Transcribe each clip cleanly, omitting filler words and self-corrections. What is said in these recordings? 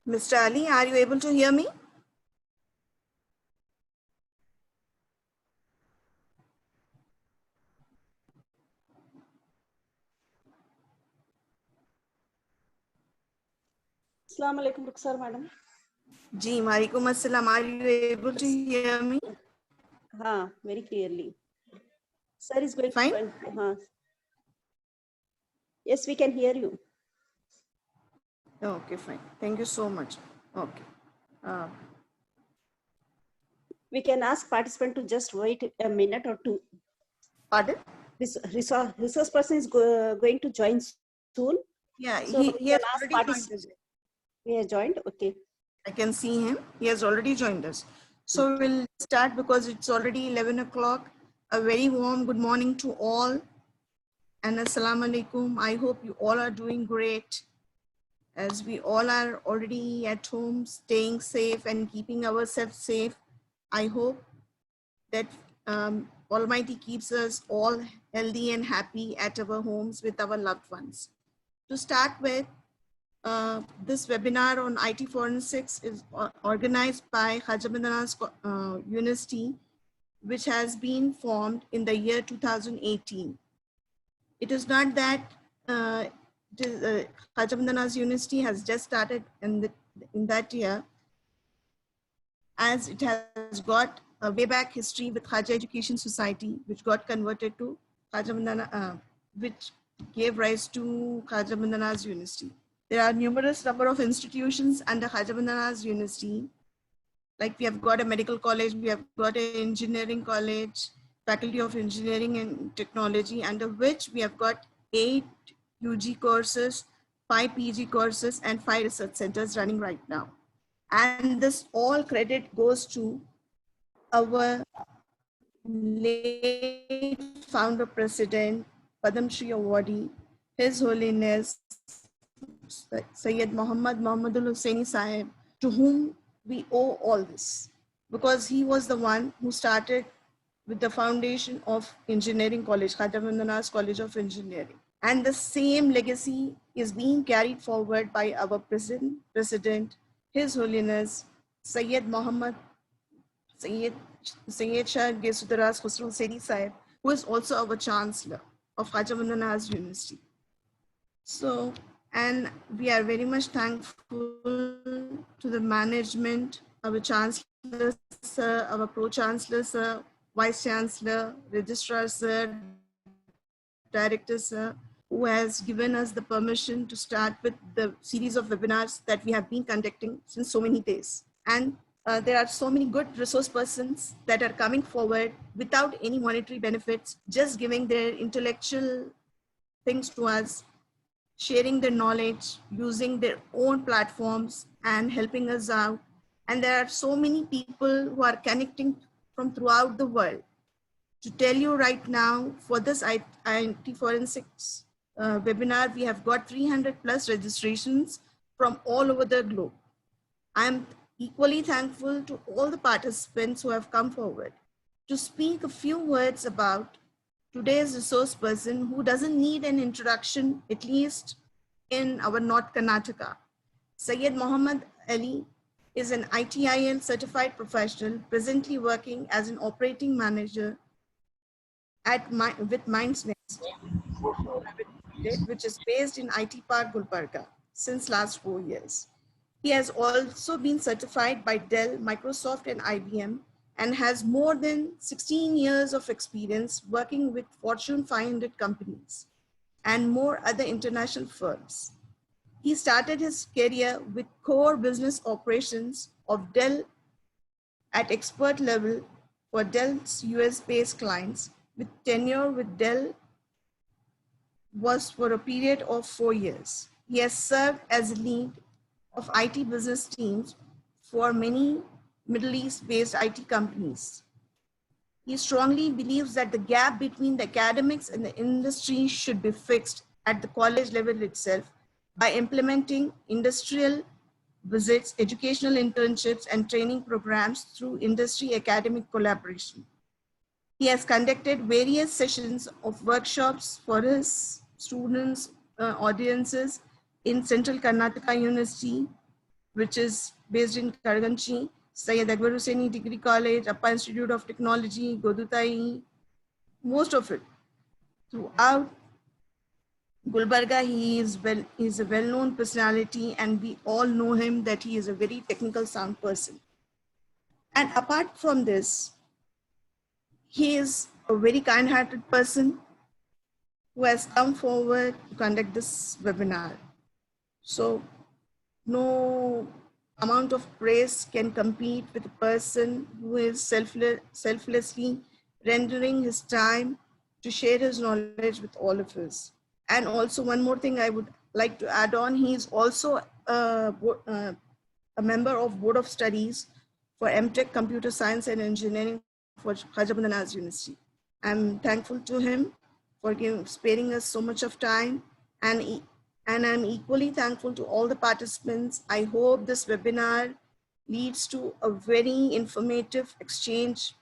Mr. Ali, are you able to hear me? Assalamu alaikum, Rukhsar madam. Ji, Malikum Assalam. Are you able to hear me? Very clearly. Sir is going Fine. to join. Yes, we can hear you. Okay, fine. Thank you so much. Okay. We can ask participant to just wait a minute or two. Pardon? This resource person is going to join soon. Yeah, So he has already joined us. He has joined. Okay. I can see him. He has already joined us. So we'll start because it's already 11 o'clock. A very warm good morning to all. And Assalamu alaikum. I hope you all are doing great. As we all are already at home, staying safe and keeping ourselves safe. I hope that Almighty keeps us all healthy and happy at our homes with our loved ones. To start with, this webinar on IT forensics is organized by Khaja Bandanawaz University, which has been formed in the year 2018. It is not that Khaja Bandanawaz University has just started in that year, as it has got a way back history with Khaja Education Society, which got converted to Khaja Bandanawaz, which gave rise to Khaja Bandanawaz University. There are numerous number of institutions under Khaja Bandanawaz University. Like we have got a medical college, we have got an engineering college, Faculty of Engineering and Technology, under which we have got 8 UG courses, 5 PG courses, and 5 research centers running right now. And this all credit goes to our late founder president, Padam Shri Awardee, His Holiness Sayyid Muhammadul Hussaini Sahib, to whom we owe all this, because he was the one who started with the foundation of engineering college, Khaja Bandanawaz College of Engineering. And the same legacy is being carried forward by our president, His Holiness Sayyid Muhammad Sayyid Shah Gesudaraz Khusro Seri Sahib, who is also our chancellor of Khaja Bandanawaz University. So, and we are very much thankful to the management, our chancellor sir, our pro-chancellor sir, vice chancellor, registrar sir, director sir, who has given us the permission to start with the series of webinars that we have been conducting since so many days. And there are so many good resource persons that are coming forward without any monetary benefits, just giving their intellectual things to us, sharing their knowledge, using their own platforms and helping us out. And there are so many people who are connecting from throughout the world. To tell you right now, for this IT forensics webinar, we have got 300 plus registrations from all over the globe. I am equally thankful to all the participants who have come forward to speak a few words about today's resource person who doesn't need an introduction, at least in our North Karnataka. Syed Muhammad Ali is an ITIL certified professional, presently working as an operating manager with Mindsnext, which is based in IT Park, Gulbarga, since last 4 years. He has also been certified by Dell, Microsoft, and IBM, and has more than 16 years of experience working with Fortune 500 companies and more other international firms. He started his career with core business operations of Dell at expert level for Dell's US-based clients, with tenure with Dell was for a period of 4 years. He has served as lead of IT business teams for many Middle East-based IT companies. He strongly believes that the gap between the academics and the industry should be fixed at the college level itself by implementing industrial visits, educational internships, and training programs through industry academic collaboration. He has conducted various sessions of workshops for his students, audiences in Central Karnataka University, which is based in Karaganchi, Syed Akbar Hussaini Degree College, Appa Institute of Technology, Godutai, most of it. Throughout Gulbarga, he's a well-known personality, and we all know him that he is a very technical sound person. And apart from this, he is a very kind-hearted person who has come forward to conduct this webinar. So no amount of praise can compete with a person who is selflessly rendering his time to share his knowledge with all of us. And also one more thing I would like to add on, he is also a member of Board of Studies for MTech Computer Science and Engineering for Khaja Bandanawaz University. I'm thankful to him for sparing us so much of time, and I'm equally thankful to all the participants. I hope this webinar leads to a very informative exchange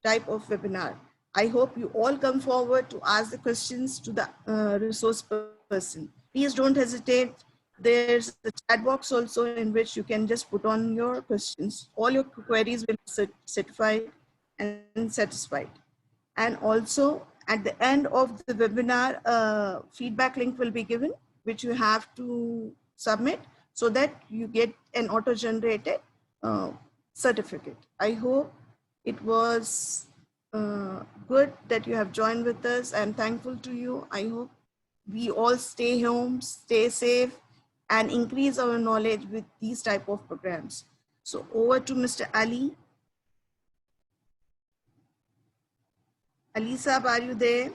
type of webinar. I hope you all come forward to ask the questions to the resource person. Please don't hesitate. There's a chat box also in which you can just put on your questions. All your queries will be certified and satisfied. And also at the end of the webinar, a feedback link will be given, which you have to submit so that you get an auto-generated certificate. I hope it was good that you have joined with us. I'm thankful to you. I hope we all stay home, stay safe, and increase our knowledge with these type of programs. So over to Mr. Ali. Ali Saab, are you there?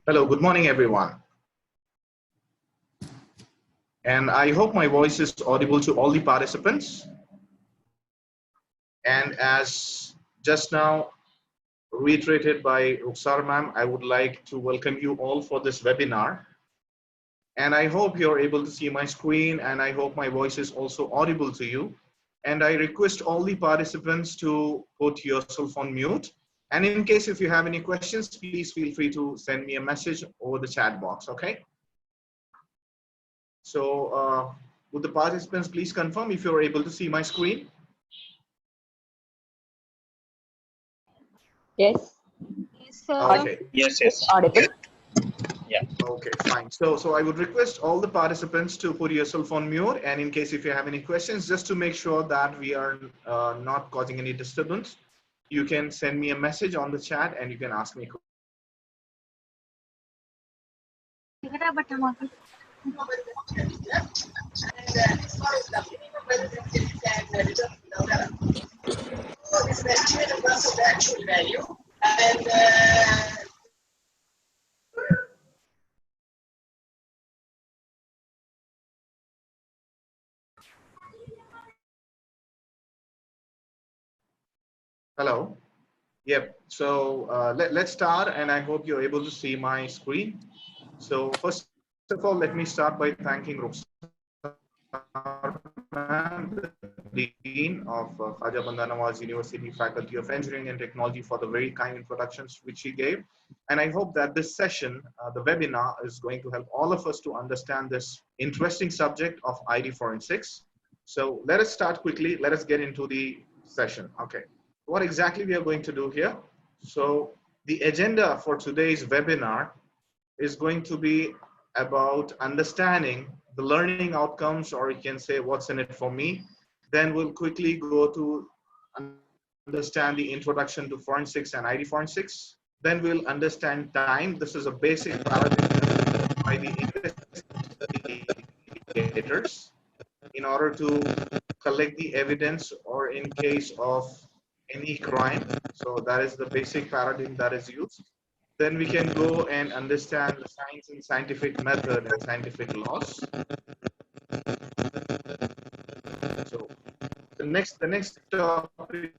Hello, good morning, everyone. And I hope my voice is audible to all the participants. And as just now reiterated by Ruxar ma'am, I would like to welcome you all for this webinar. And I hope you're able to see my screen, and I hope my voice is also audible to you. And I request all the participants to put yourself on mute. And in case if you have any questions, please feel free to send me a message over the chat box, okay? So would the participants please confirm if you're able to see my screen? Yes. Yes, sir. Okay. Yes, yes. Audible. Yeah. Okay, fine. So I would request all the participants to put yourself on mute, and in case if you have any questions, just to make sure that we are not causing any disturbance, you can send me a message on the chat and you can ask me. This estimate of the actual value, and Hello. Yep. So let's start, and I hope you're able to see my screen. So first of all, let me start by thanking Ruxar, the Dean of Khaja Bandanawaz University Faculty of Engineering and Technology, for the very kind introductions which he gave. And I hope that this session, the webinar, is going to help all of us to understand this interesting subject of IT forensics. So let us start quickly. Let us get into the session. Okay. What exactly we are going to do here? So the agenda for today's webinar is going to be about understanding the learning outcomes, or you can say what's in it for me. Then we'll quickly go to understand the introduction to forensics and IT forensics. Then we'll understand time. This is a basic paradigm by the investigators in order to collect the evidence, or in case of any crime. So that is the basic paradigm that is used. Then we can go and understand the science and scientific method and scientific laws. So the next topic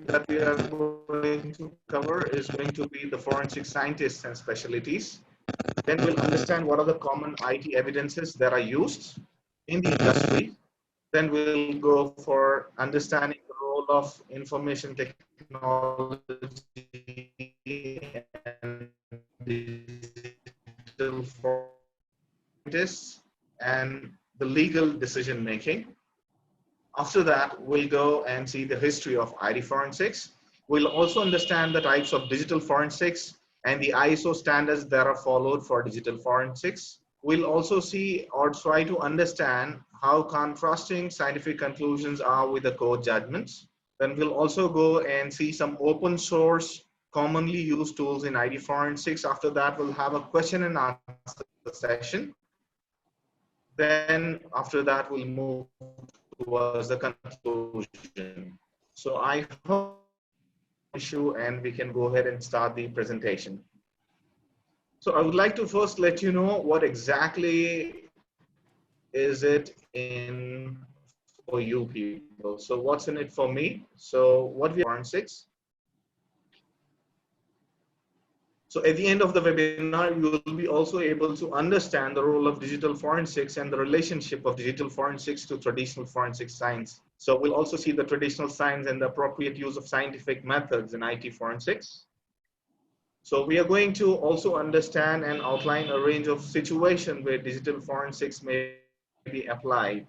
that we are going to cover is going to be the forensic scientists and specialties. Then we'll understand what are the common IT evidences that are used in the industry. Then we'll go for understanding the role of information technology and digital forensics and the legal decision making. After that, we'll go and see the history of IT forensics. We'll also understand the types of digital forensics and the ISO standards that are followed for digital forensics. We'll also see or try to understand how contrasting scientific conclusions are with the code judgments. Then we'll also go and see some open source commonly used tools in IT forensics. After that, we'll have a question and answer session. Then after that, we'll move towards the conclusion. So I hope issue and we can go ahead and start the presentation. So I would like to first let you know what exactly is it in for you people. So what's in it for me? So what we are forensics. So at the end of the webinar, you will be also able to understand the role of digital forensics and the relationship of digital forensics to traditional forensic science. So we'll also see the traditional science and the appropriate use of scientific methods in IT forensics. So we are going to also understand and outline a range of situations where digital forensics may be applied.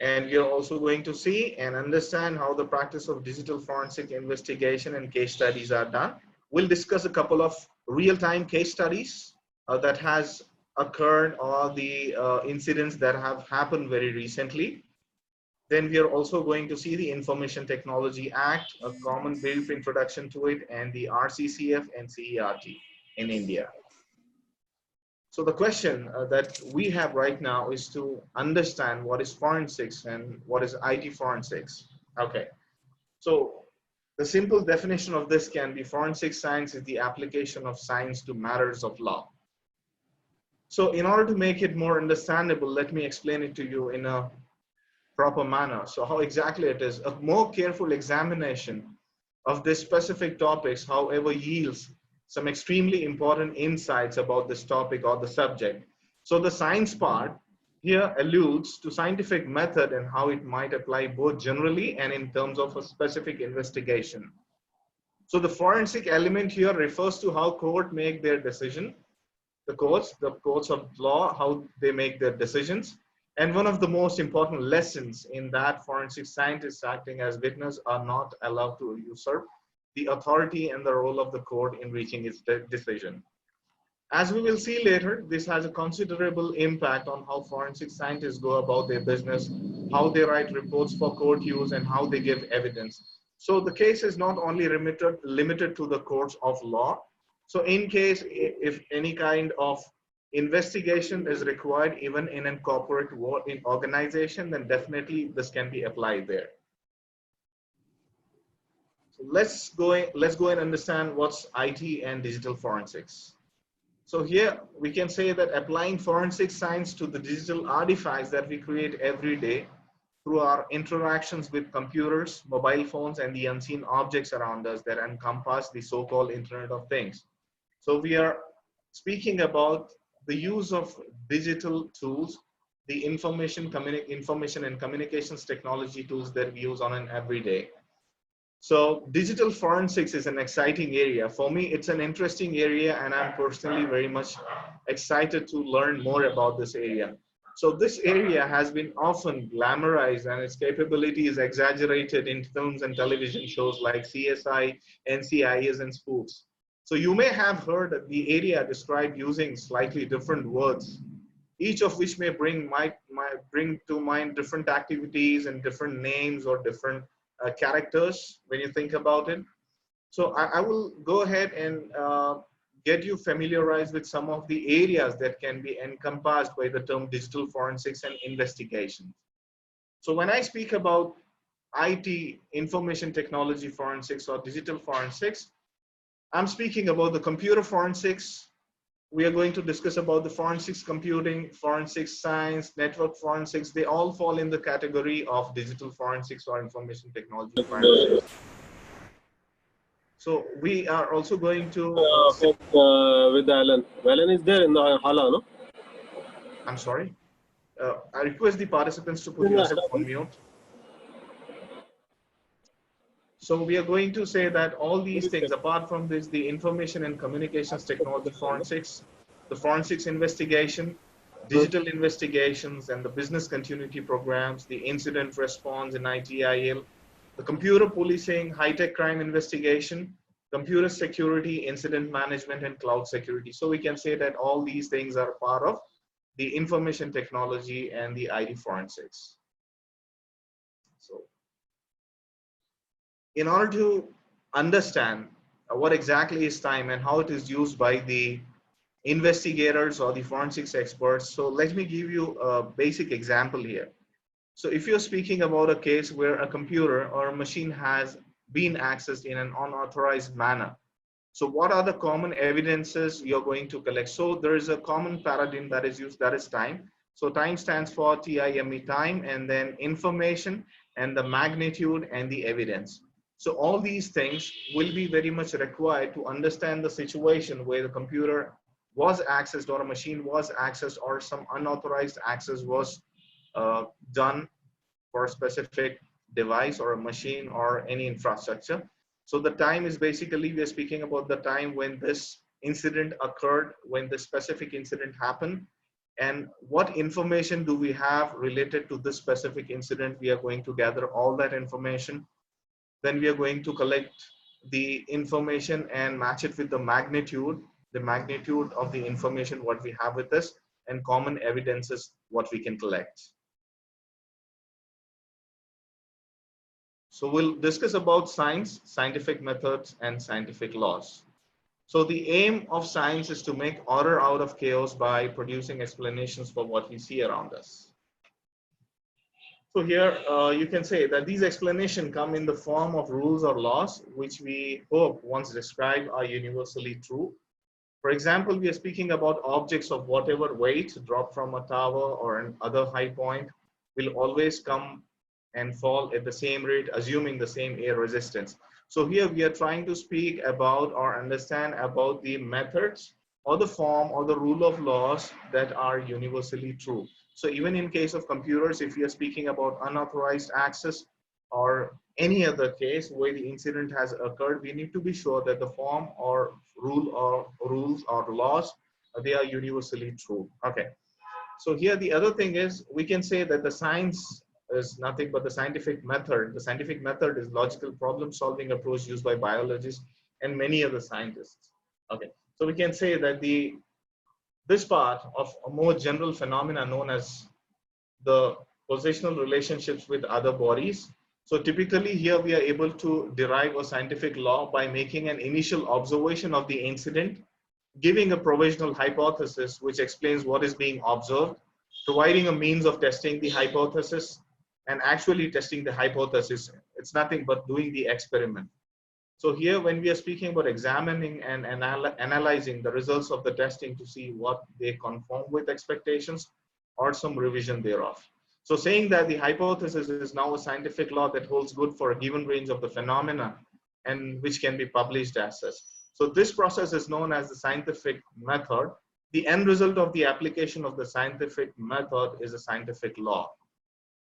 And we are also going to see and understand how the practice of digital forensic investigation and case studies are done. We'll discuss a couple of real-time case studies that has occurred or the incidents that have happened very recently. Then we are also going to see the Information Technology Act, a common brief introduction to it, and the RCCF and CERT in India. So the question that we have right now is to understand what is forensics and what is IT forensics. Okay, so the simple definition of this can be forensic science is the application of science to matters of law. So in order to make it more understandable, let me explain it to you in a proper manner. So how exactly it is, a more careful examination of this specific topics, however, yields some extremely important insights about this topic or the subject. So the science part here alludes to scientific method and how it might apply both generally and in terms of a specific investigation. So the forensic element here refers to how court make their decision, the courts of law, how they make their decisions. And one of the most important lessons in that forensic scientists acting as witness are not allowed to usurp the authority and the role of the court in reaching its decision. As we will see later, this has a considerable impact on how forensic scientists go about their business, how they write reports for court use, and how they give evidence. So the case is not only limited to the courts of law. So in case if any kind of investigation is required even in a corporate organization, then definitely this can be applied there. So let's go and understand what's IT and digital forensics. So here we can say that applying forensic science to the digital artifacts that we create every day through our interactions with computers, mobile phones, and the unseen objects around us that encompass the so-called Internet of Things. So we are speaking about the use of digital tools, the information and communications technology tools that we use on an everyday. So digital forensics is an exciting area. For me, it's an interesting area, and I'm personally very much excited to learn more about this area. So this area has been often glamorized and its capability is exaggerated in films and television shows like CSI, NCIS, and spoofs. So you may have heard the area described using slightly different words, each of which may bring to mind different activities and different names or different characters when you think about it. So I will go ahead and get you familiarized with some of the areas that can be encompassed by the term digital forensics and investigation. So when I speak about IT, information technology forensics or digital forensics, I'm speaking about the computer forensics. We are going to discuss about the forensics computing, forensics science, network forensics. They all fall in the category of digital forensics or information technology forensics. So we are also going to, with Alan. Alan is there in the hala, no? I'm sorry. I request the participants to put In the yourself hala. on mute. So we are going to say that all these things, apart from this, the information and communications technology forensics, the forensics investigation, digital investigations, and the business continuity programs, the incident response in ITIL, the computer policing, high-tech crime investigation, computer security, incident management, and cloud security. So we can say that all these things are part of the information technology and the IT forensics. So in order to understand what exactly is time and how it is used by the investigators or the forensics experts, so let me give you a basic example here. So if you're speaking about a case where a computer or a machine has been accessed in an unauthorized manner, so what are the common evidences you're going to collect? So there is a common paradigm that is used, that is time. So time stands for TIME, time, and then information and the magnitude and the evidence. So all these things will be very much required to understand the situation where the computer was accessed or a machine was accessed or some unauthorized access was done for a specific device or a machine or any infrastructure. So the time is basically, we are speaking about the time when this incident occurred, when the specific incident happened, and what information do we have related to this specific incident. We are going to gather all that information. Then we are going to collect the information and match it with the magnitude of the information what we have with us, and common evidences what we can collect. So we'll discuss about science, scientific methods, and scientific laws. So the aim of science is to make order out of chaos by producing explanations for what we see around us. So here you can say that these explanations come in the form of rules or laws, which we hope once described are universally true. For example, we are speaking about objects of whatever weight dropped from a tower or another high point will always come and fall at the same rate, assuming the same air resistance. So here we are trying to speak about or understand about the methods or the form or the rule of laws that are universally true. So even in case of computers, if we are speaking about unauthorized access or any other case where the incident has occurred, we need to be sure that the form or rule or rules or laws, they are universally true. Okay. So here the other thing is, we can say that the science is nothing but the scientific method. The scientific method is logical problem solving approach used by biologists and many other scientists. Okay. So we can say that this part of a more general phenomena known as the positional relationships with other bodies. So typically here we are able to derive a scientific law by making an initial observation of the incident, giving a provisional hypothesis which explains what is being observed, providing a means of testing the hypothesis, and actually testing the hypothesis. It's nothing but doing the experiment. So here when we are speaking about examining and analyzing the results of the testing to see what they conform with expectations or some revision thereof. So saying that the hypothesis is now a scientific law that holds good for a given range of the phenomena and which can be published as such. So this process is known as the scientific method. The end result of the application of the scientific method is a scientific law.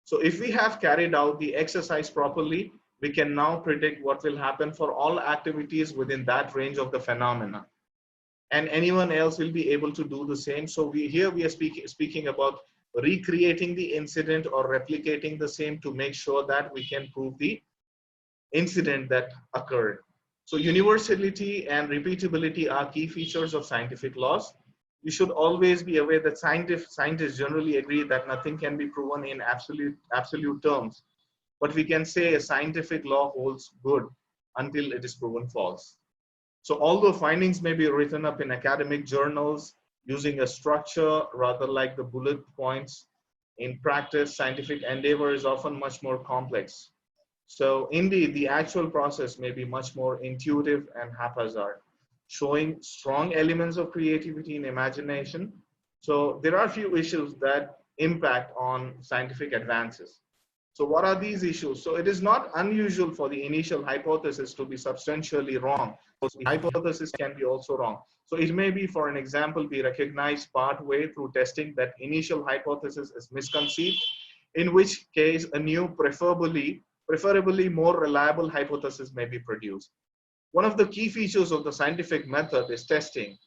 So if we have carried out the exercise properly, we can now predict what will happen for all activities within that range of the phenomena. And anyone else will be able to do the same. So here we are speaking about recreating the incident or replicating the same to make sure that we can prove the incident that occurred. So universality and repeatability are key features of scientific laws. You should always be aware that scientists generally agree that nothing can be proven in absolute terms, but we can say a scientific law holds good until it is proven false. So although findings may be written up in academic journals using a structure rather like the bullet points, in practice, scientific endeavor is often much more complex. So indeed, the actual process may be much more intuitive and haphazard, showing strong elements of creativity and imagination. So there are a few issues that impact on scientific advances. So what are these issues? So it is not unusual for the initial hypothesis to be substantially wrong. So the hypothesis can be also wrong. So it may be, for an example, be recognized partway through testing that initial hypothesis is misconceived, in which case a new, preferably more reliable hypothesis may be produced. One of the key features of the scientific method is testing.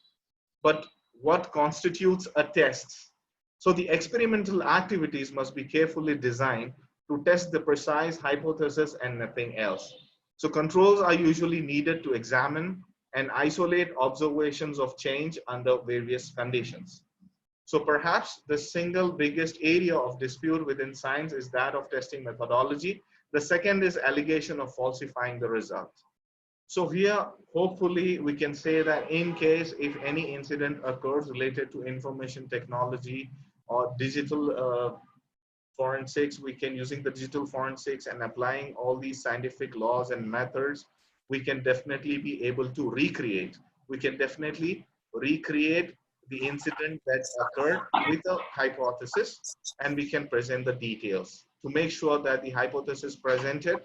But what constitutes a test? So the experimental activities must be carefully designed to test the precise hypothesis and nothing else. So controls are usually needed to examine and isolate observations of change under various conditions. So perhaps the single biggest area of dispute within science is that of testing methodology. The second is allegation of falsifying the result. So here, hopefully, we can say that in case if any incident occurs related to information technology or digital forensics, we can, using the digital forensics and applying all these scientific laws and methods, we can definitely be able to recreate. We can definitely recreate the incident that occurred with a hypothesis, and we can present the details to make sure that the hypothesis presented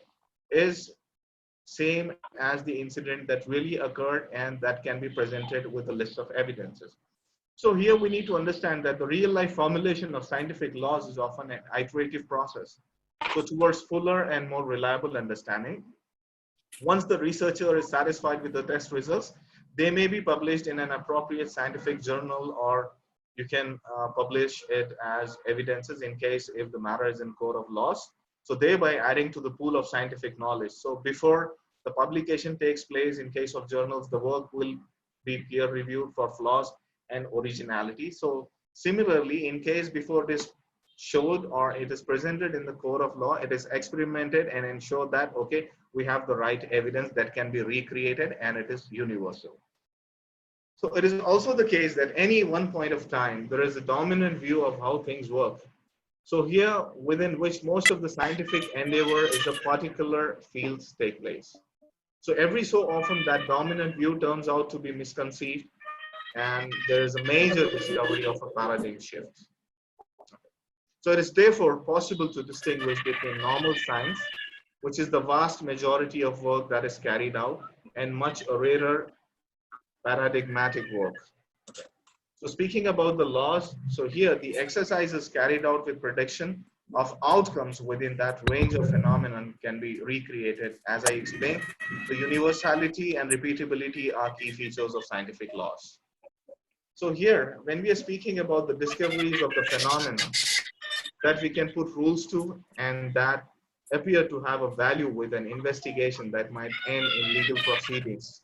is same as the incident that really occurred, and that can be presented with a list of evidences. So here we need to understand that the real life formulation of scientific laws is often an iterative process. So towards fuller and more reliable understanding, once the researcher is satisfied with the test results, they may be published in an appropriate scientific journal, or you can publish it as evidences in case if the matter is in court of laws. So thereby adding to the pool of scientific knowledge. So before the publication takes place in case of journals, the work will be peer reviewed for flaws and originality. So similarly, in case before this showed or it is presented in the court of law, it is experimented and ensure that, okay, we have the right evidence that can be recreated and it is universal. So it is also the case that any one point of time, there is a dominant view of how things work. So here, within which most of the scientific endeavor is a particular fields take place. So every so often that dominant view turns out to be misconceived, and there is a major discovery of a paradigm shift. So it is therefore possible to distinguish between normal science, which is the vast majority of work that is carried out, and much rarer paradigmatic work. So speaking about the laws, so here the exercise is carried out with prediction of outcomes within that range of phenomenon can be recreated. As I explained, the universality and repeatability are key features of scientific laws. So here, when we are speaking about the discoveries of the phenomena that we can put rules to and that appear to have a value with an investigation that might end in legal proceedings.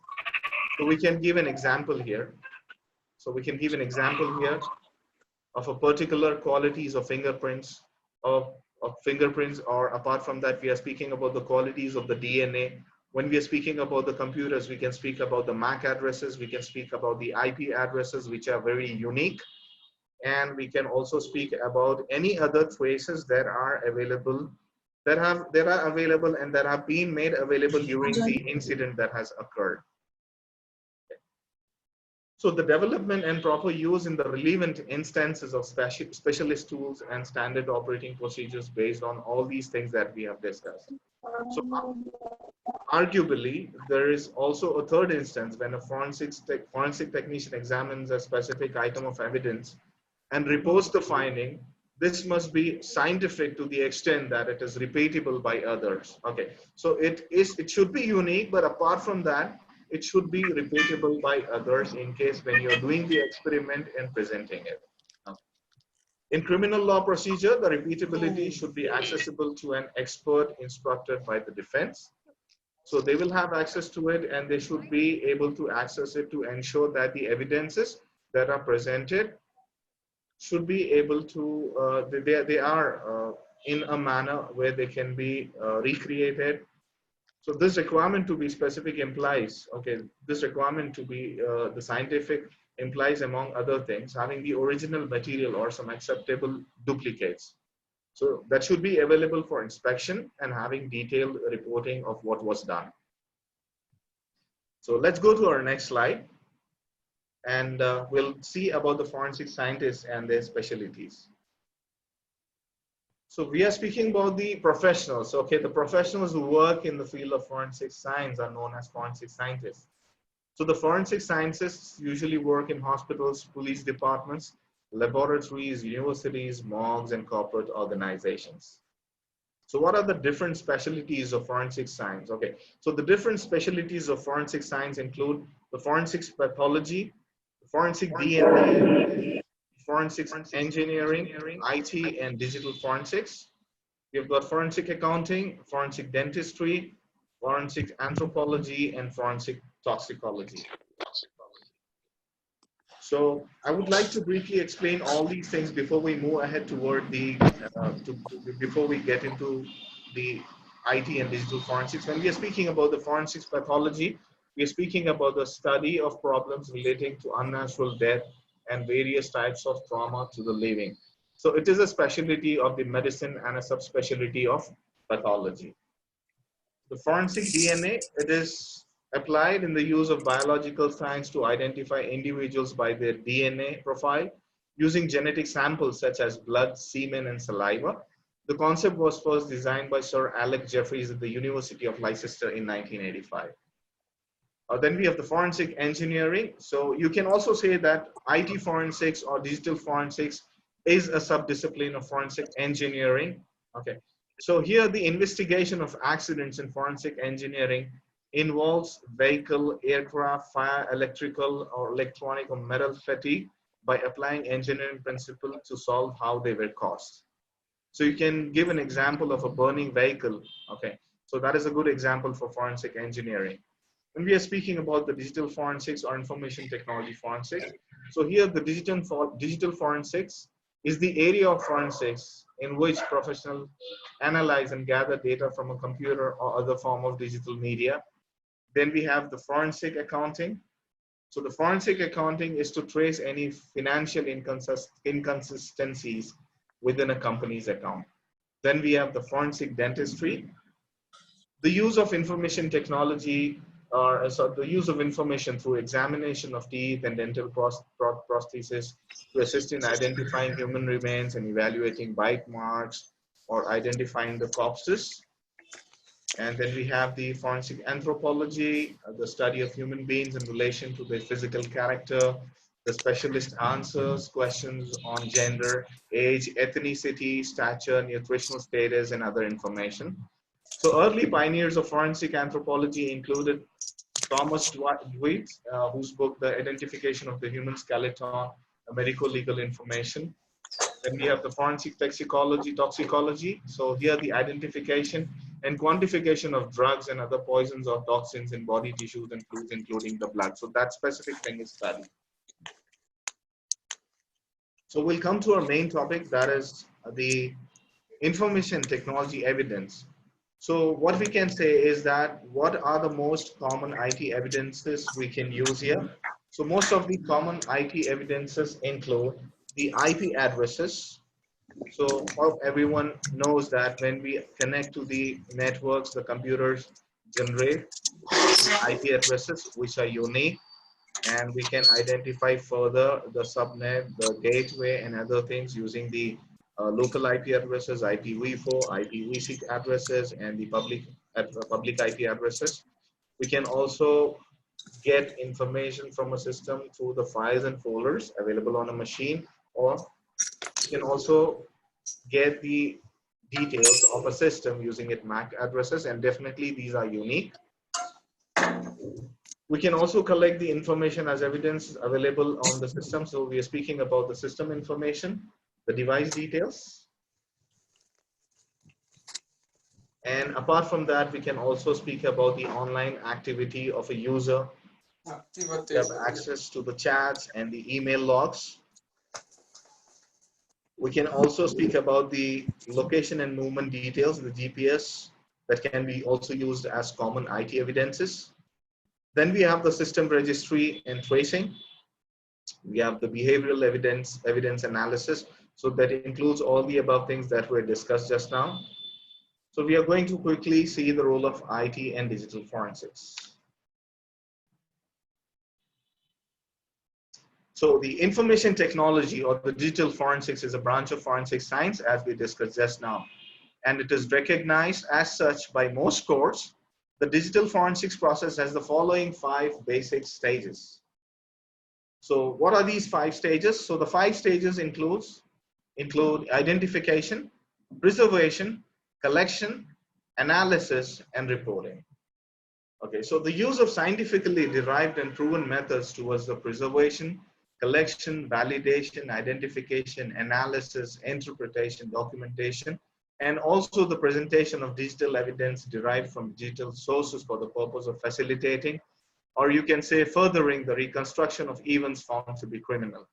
So we can give an example here. Of a particular qualities of fingerprints, or apart from that, we are speaking about the qualities of the DNA. When we are speaking about the computers, we can speak about the MAC addresses, we can speak about the IP addresses, which are very unique. And we can also speak about any other traces that are available, that are available and that have been made available during the incident that has occurred. So the development and proper use in the relevant instances of specialist tools and standard operating procedures based on all these things that we have discussed. So arguably, there is also a third instance when a forensic technician examines a specific item of evidence and reports the finding. This must be scientific to the extent that it is repeatable by others. Okay, so it should be unique, but apart from that, it should be repeatable by others in case when you're doing the experiment and presenting it. Okay. In criminal law procedure, the repeatability should be accessible to an expert instructed by the defense. So they will have access to it and they should be able to access it to ensure that the evidences that are presented should be able to, they are in a manner where they can be recreated. So this requirement to be specific implies, okay, this requirement to be the scientific implies, among other things, having the original material or some acceptable duplicates. So that should be available for inspection and having detailed reporting of what was done. So let's go to our next slide and we'll see about the forensic scientists and their specialties. So we are speaking about the professionals. Okay, the professionals who work in the field of forensic science are known as forensic scientists. So the forensic scientists usually work in hospitals, police departments, laboratories, universities, morgues, and corporate organizations. So what are the different specialties of forensic science? Okay, so the different specialties of forensic science include the forensic pathology, forensic DNA, forensic engineering, IT and digital forensics. We've got forensic accounting, forensic dentistry, forensic anthropology, and forensic toxicology. So I would like to briefly explain all these things before we move ahead toward the, before we get into the IT and digital forensics. When we are speaking about the forensics pathology, we are speaking about the study of problems relating to unnatural death and various types of trauma to the living. So it is a specialty of the medicine and a subspecialty of pathology. The forensic DNA, it is applied in the use of biological science to identify individuals by their DNA profile using genetic samples such as blood, semen, and saliva. The concept was first designed by Sir Alec Jeffreys at the University of Leicester in 1985. Then we have the forensic engineering. So you can also say that IT forensics or digital forensics is a subdiscipline of forensic engineering. Okay. So here the investigation of accidents in forensic engineering involves vehicle, aircraft, fire, electrical or electronic or metal fatigue by applying engineering principles to solve how they were caused. So you can give an example of a burning vehicle. Okay. So that is a good example for forensic engineering. When we are speaking about the digital forensics or information technology forensics, so here the digital forensics is the area of forensics in which professionals analyze and gather data from a computer or other form of digital media. Then we have the forensic accounting. So the forensic accounting is to trace any financial inconsistencies within a company's account. Then we have the forensic dentistry. The use of information technology or the use of information through examination of teeth and dental prostheses to assist in identifying human remains and evaluating bite marks or identifying the corpses. And then we have the forensic anthropology, the study of human beings in relation to their physical character. The specialist answers questions on gender, age, ethnicity, stature, nutritional status, and other information. So early pioneers of forensic anthropology included Thomas Dwight, whose book, The Identification of the Human Skeleton, a Medico-Legal Information. Then we have the forensic toxicology. So here the identification and quantification of drugs and other poisons or toxins in body tissues and fluids, including the blood. So that specific thing is studied. So we'll come to our main topic, that is the information technology evidence. So what we can say is that what are the most common IT evidences we can use here? So most of the common IT evidences include the IP addresses. So everyone knows that when we connect to the networks, the computers generate IP addresses which are unique, and we can identify further the subnet, the gateway, and other things using the local IP addresses, IPv4, IPv6 addresses, and the public IP addresses. We can also get information from a system through the files and folders available on a machine, or we can also get the details of a system using its MAC addresses, and definitely these are unique. We can also collect the information as evidence available on the system. So we are speaking about the system information, the device details. And apart from that, we can also speak about the online activity of a user. We have access to the chats and the email logs. We can also speak about the location and movement details, the GPS, that can be also used as common IT evidences. Then we have the system registry and tracing. We have the behavioral evidence analysis. So that includes all the above things that were discussed just now. So we are going to quickly see the role of IT and digital forensics. So the information technology or the digital forensics is a branch of forensic science, as we discussed just now. And it is recognized as such by most courts. The digital forensics process has the following 5 basic stages. So what are these 5 stages? So the 5 stages include identification, preservation, collection, analysis, and reporting. Okay, so the use of scientifically derived and proven methods towards the preservation, collection, validation, identification, analysis, interpretation, documentation, and also the presentation of digital evidence derived from digital sources for the purpose of facilitating, or you can say furthering, the reconstruction of events found to be criminal,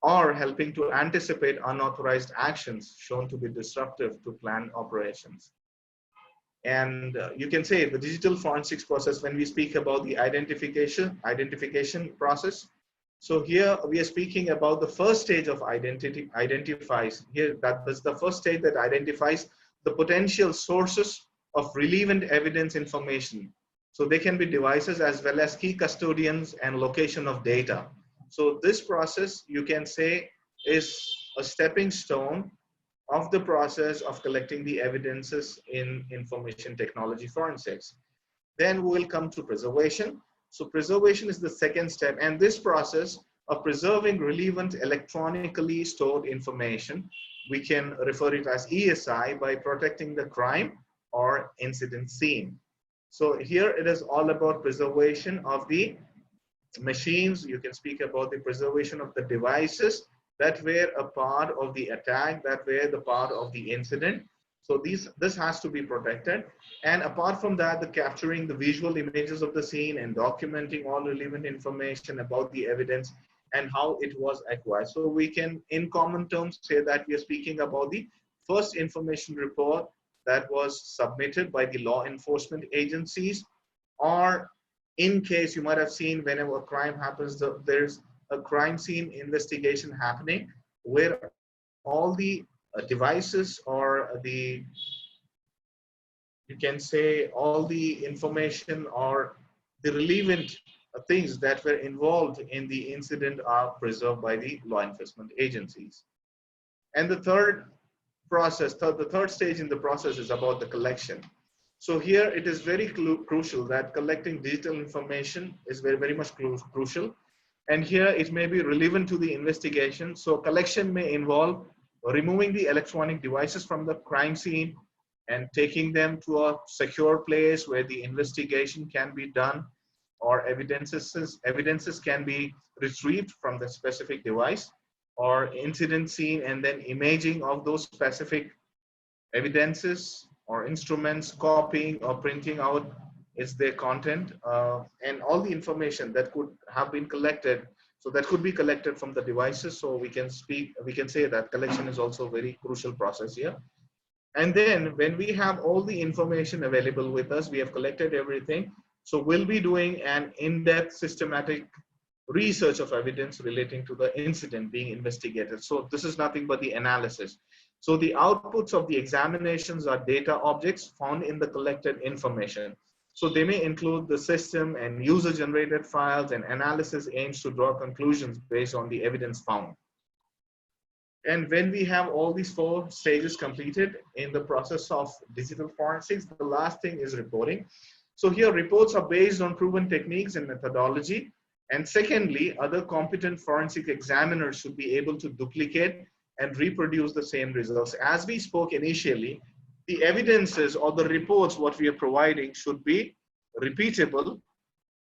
or helping to anticipate unauthorized actions shown to be disruptive to planned operations. And you can say the digital forensics process, when we speak about the identification process. So here we are speaking about the first stage of identifies. Here that is the first stage that identifies the potential sources of relevant evidence information. So they can be devices as well as key custodians and location of data. So this process, you can say, is a stepping stone of the process of collecting the evidences in information technology forensics. Then we will come to preservation. So preservation is the second step, and this process of preserving relevant electronically stored information, we can refer it as ESI, by protecting the crime or incident scene. So here it is all about preservation of the machines. You can speak about the preservation of the devices that were a part of the attack, that were the part of the incident. So this has to be protected. And apart from that, the capturing the visual images of the scene and documenting all relevant information about the evidence and how it was acquired. So we can, in common terms, say that we are speaking about the first information report that was submitted by the law enforcement agencies, or in case you might have seen whenever a crime happens, there's a crime scene investigation happening where all the devices or the, you can say, all the information or the relevant things that were involved in the incident are preserved by the law enforcement agencies. And the third process, the third stage in the process is about the collection. So here it is very crucial that collecting digital information is very, very much crucial. And here it may be relevant to the investigation. So collection may involve removing the electronic devices from the crime scene and taking them to a secure place where the investigation can be done, or evidences can be retrieved from the specific device or incident scene, and then imaging of those specific evidences or instruments, copying or printing out is their content, and all the information that could have been collected. So that could be collected from the devices. So we can say that collection is also a very crucial process here. And then when we have all the information available with us, we have collected everything. So we'll be doing an in-depth systematic research of evidence relating to the incident being investigated. So this is nothing but the analysis. So the outputs of the examinations are data objects found in the collected information. So they may include the system and user generated files, and analysis aims to draw conclusions based on the evidence found. And when we have all these 4 stages completed in the process of digital forensics, the last thing is reporting. So here reports are based on proven techniques and methodology. And secondly, other competent forensic examiners should be able to duplicate and reproduce the same results. As we spoke initially, the evidences or the reports what we are providing should be repeatable,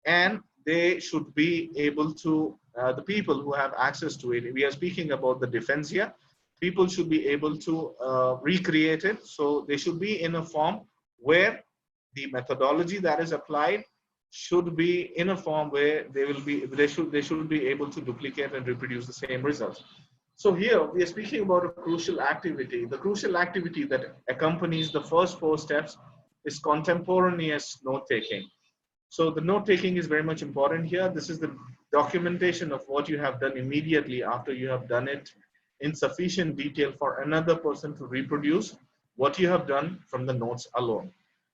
and they should be able to, the people who have access to it, we are speaking about the defense here, people should be able to recreate it. So they should be in a form where the methodology that is applied should be in a form where they should be able to duplicate and reproduce the same results. So here we are speaking about a crucial activity. The crucial activity that accompanies the first 4 steps is contemporaneous note-taking. So the note-taking is very much important here. This is the documentation of what you have done immediately after you have done it in sufficient detail for another person to reproduce what you have done from the notes alone.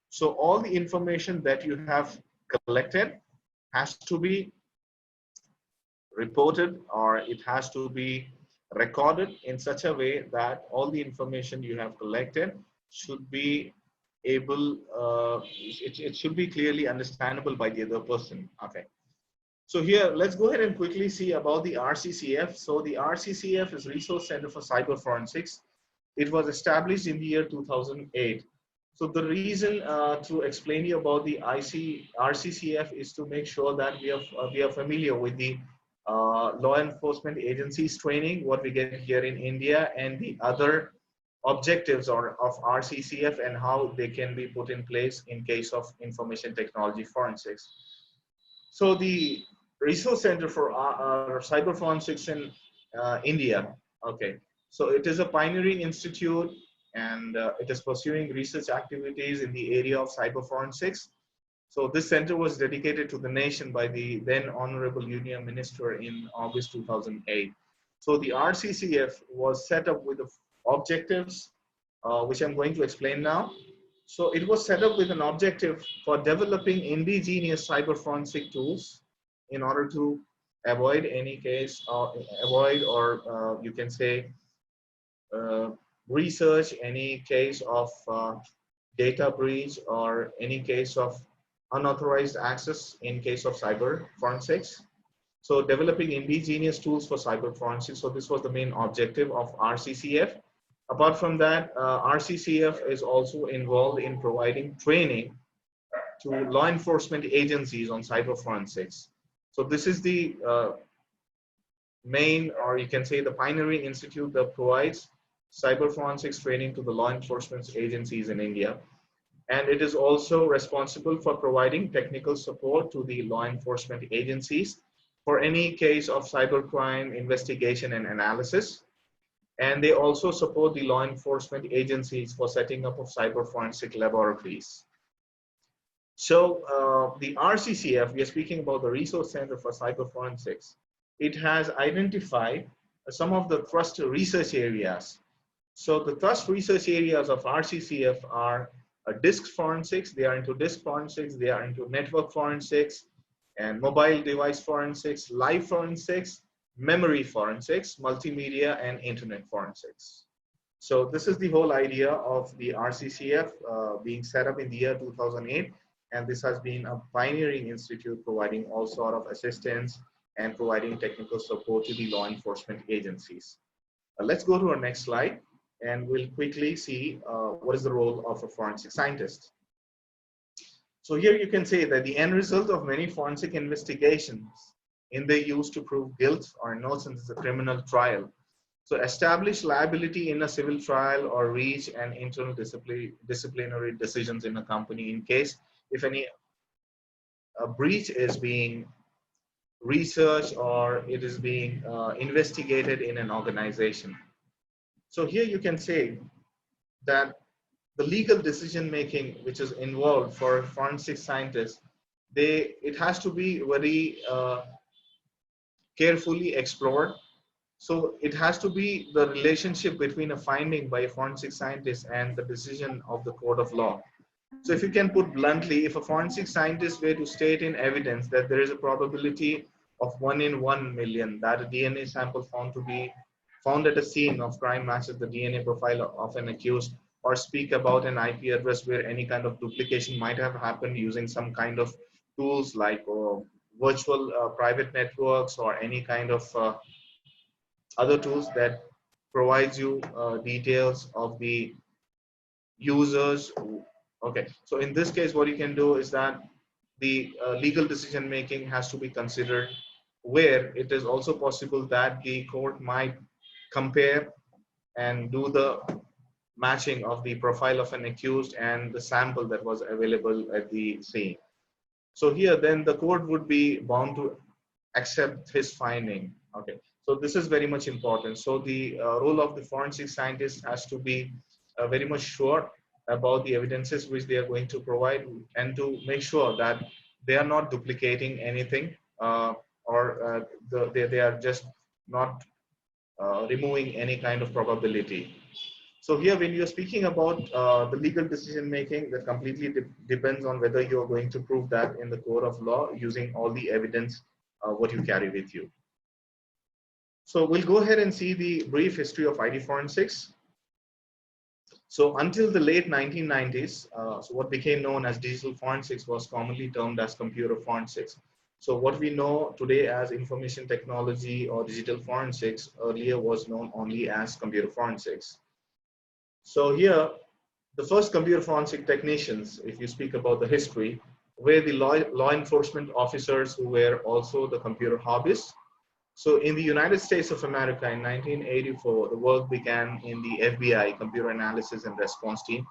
So all the information that you have collected has to be reported, or it has to be recorded in such a way that all the information you have collected should be able, it should be clearly understandable by the other person. Okay. So here, let's go ahead and quickly see about the RCCF. So the RCCF is Resource Center for Cyber Forensics. It was established in the year 2008. So the reason to explain you about the RCCF is to make sure that we are familiar with the law enforcement agencies training, what we get here in India, and the other objectives of RCCF and how they can be put in place in case of information technology forensics. So the Resource Center for Cyber Forensics in India, okay. So it is a pioneering institute, and it is pursuing research activities in the area of cyber forensics. So this center was dedicated to the nation by the then Honorable Union Minister in August 2008. So the RCCF was set up with the objectives, which I'm going to explain now. So it was set up with an objective for developing indigenous cyber forensic tools in order to avoid any case, or you can say research any case of data breach or any case of unauthorized access in case of cyber forensics. So developing indigenous tools for cyber forensics. So this was the main objective of RCCF. Apart from that, RCCF is also involved in providing training to law enforcement agencies on cyber forensics. So this is the main, or you can say the pioneering institute that provides cyber forensics training to the law enforcement agencies in India. And it is also responsible for providing technical support to the law enforcement agencies for any case of cybercrime investigation and analysis. And they also support the law enforcement agencies for setting up of cyber forensic laboratories. So the RCCF, we are speaking about the Resource Center for Cyber Forensics. It has identified some of the thrust research areas. So the thrust research areas of RCCF are disk forensics. They are into disk forensics. They are into network forensics and mobile device forensics, live forensics, memory forensics, multimedia, and internet forensics. So this is the whole idea of the RCCF being set up in the year 2008. And this has been a pioneering institute providing all sort of assistance and providing technical support to the law enforcement agencies. Let's go to our next slide, and we'll quickly see what is the role of a forensic scientist. So here you can say that the end result of many forensic investigations in their use to prove guilt, or innocence, is a criminal trial. So establish liability in a civil trial or reach an internal disciplinary decisions in a company in case if any breach is being researched or it is being investigated in an organization. So here you can say that the legal decision making which is involved for forensic scientists, it has to be very carefully explored. So it has to be the relationship between a finding by a forensic scientist and the decision of the court of law. So if you can put bluntly, if a forensic scientist were to state in evidence that there is a probability of 1 in 1 million that a DNA sample found at a scene of crime matches the DNA profile of an accused, or speak about an IP address where any kind of duplication might have happened using some kind of tools like virtual private networks or any kind of other tools that provides you details of the users. Okay, so in this case, what you can do is that the legal decision making has to be considered, where it is also possible that the court might compare and do the matching of the profile of an accused and the sample that was available at the scene. So here, then the court would be bound to accept his finding. Okay, so this is very much important. So the role of the forensic scientist has to be very much sure about the evidences which they are going to provide, and to make sure that they are not duplicating anything, or they are just not removing any kind of probability. So here, when you're speaking about the legal decision making, that completely depends on whether you're going to prove that in the court of law using all the evidence what you carry with you. So we'll go ahead and see the brief history of IT forensics. So until the late 1990s, so what became known as digital forensics was commonly termed as computer forensics. So what we know today as information technology or digital forensics earlier was known only as computer forensics. So here, the first computer forensic technicians, if you speak about the history, were the law enforcement officers who were also the computer hobbyists. So in the United States of America in 1984, the work began in the FBI, Computer Analysis and Response Team.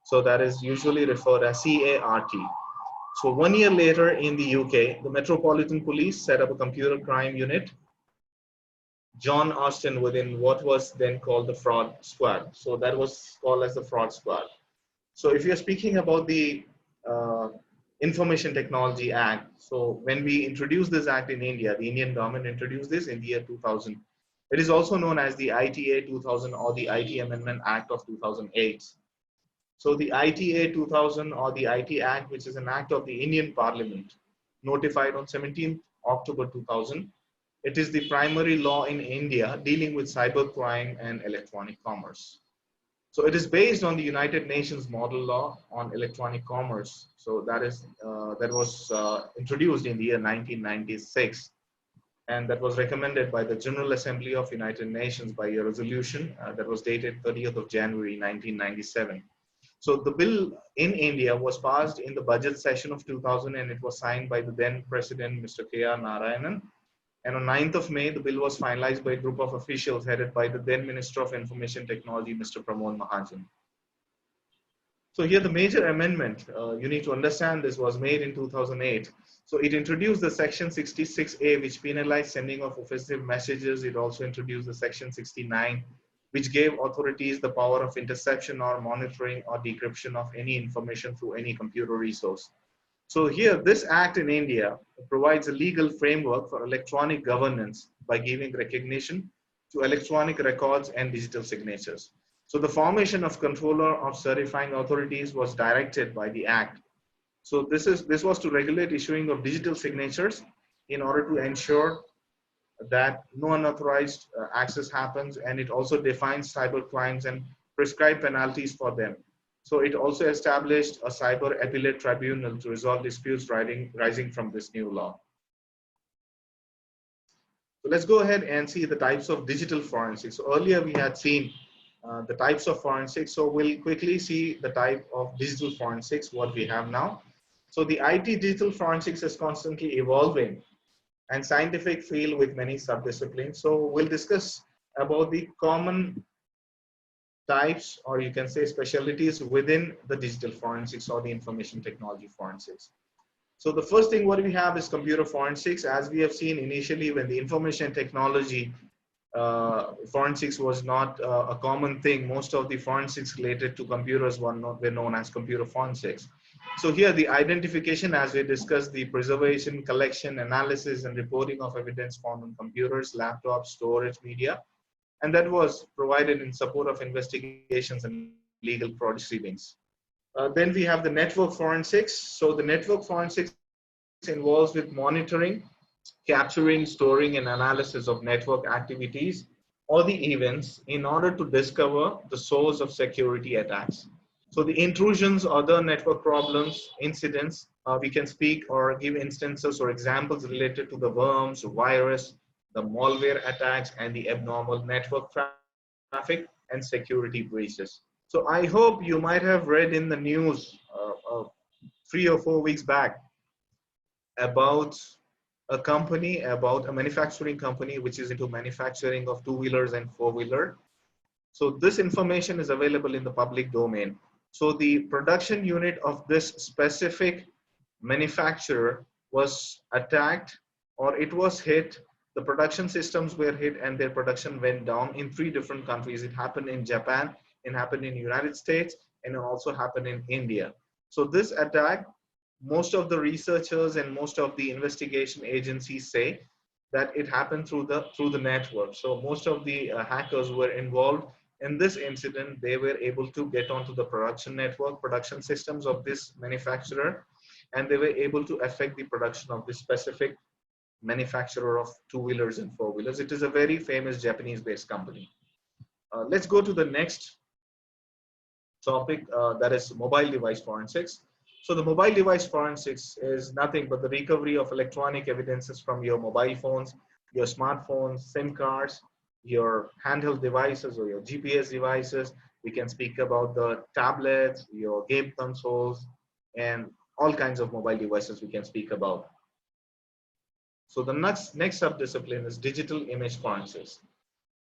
So that is usually referred as CART. So 1 year later in the UK, the Metropolitan Police set up a computer crime unit, John Austin, within what was then called the Fraud Squad. So that was called as the Fraud Squad. So if you're speaking about the uh, Information Technology Act, so when we introduced this act in India, the Indian government introduced this in the year 2000. It is also known as the ITA 2000 or the IT Amendment Act of 2008. So the ITA 2000 or the IT Act, which is an act of the Indian Parliament, notified on 17th October 2000. It is the primary law in India dealing with cybercrime and electronic commerce. So it is based on the United Nations model law on electronic commerce. So that was introduced in the year 1996, and that was recommended by the General Assembly of United Nations by a resolution that was dated 30th of January 1997. So the bill in India was passed in the budget session of 2000, and it was signed by the then President, Mr. K.R. Narayanan. And on 9th of May, the bill was finalized by a group of officials headed by the then Minister of Information Technology, Mr. Pramod Mahajan. So here the major amendment, you need to understand this, was made in 2008. So it introduced the section 66A, which penalized sending of offensive messages. It also introduced the section 69, which gave authorities the power of interception or monitoring or decryption of any information through any computer resource. So here, this act in India provides a legal framework for electronic governance by giving recognition to electronic records and digital signatures. So the formation of controller of certifying authorities was directed by the act. So this was to regulate issuing of digital signatures in order to ensure that no unauthorized access happens, and it also defines cyber crimes and prescribe penalties for them. So it also established a cyber appellate tribunal to resolve disputes rising from this new law. So let's go ahead and see the types of digital forensics. So earlier we had seen the types of forensics. So we'll quickly see the type of digital forensics, what we have now. So the IT digital forensics is constantly evolving and scientific field with many subdisciplines. So we'll discuss about the common types, or you can say specialties within the digital forensics or the information technology forensics. So the first thing what we have is computer forensics. As we have seen initially, when the information technology forensics was not a common thing, most of the forensics related to computers were known as computer forensics. So here the identification, as we discussed, the preservation, collection, analysis, and reporting of evidence found on computers, laptops, storage, media, and that was provided in support of investigations and legal proceedings. Then we have the network forensics. So the network forensics involves with monitoring, capturing, storing, and analysis of network activities or the events in order to discover the source of security attacks. So the intrusions, other network problems, incidents, we can speak or give instances or examples related to the worms, virus, the malware attacks, and the abnormal network traffic and security breaches. So I hope you might have read in the news 3 or 4 weeks back about a manufacturing company which is into manufacturing of two-wheelers and four-wheeler. So this information is available in the public domain. So the production unit of this specific manufacturer was attacked, or it was hit. The production systems were hit and their production went down in 3 different countries. It happened in Japan, it happened in the United States, and it also happened in India. So this attack, most of the researchers and most of the investigation agencies say that it happened through the network. So most of the hackers were involved in this incident. They were able to get onto the production network, production systems of this manufacturer, and they were able to affect the production of this specific manufacturer of two-wheelers and four-wheelers. It is a very famous Japanese-based company. Let's go to the next topic, that is mobile device forensics. So the mobile device forensics is nothing but the recovery of electronic evidences from your mobile phones, your smartphones, SIM cards, your handheld devices or your GPS devices. We can speak about the tablets, your game consoles, and all kinds of mobile devices we can speak about. So the next subdiscipline is digital image forensics.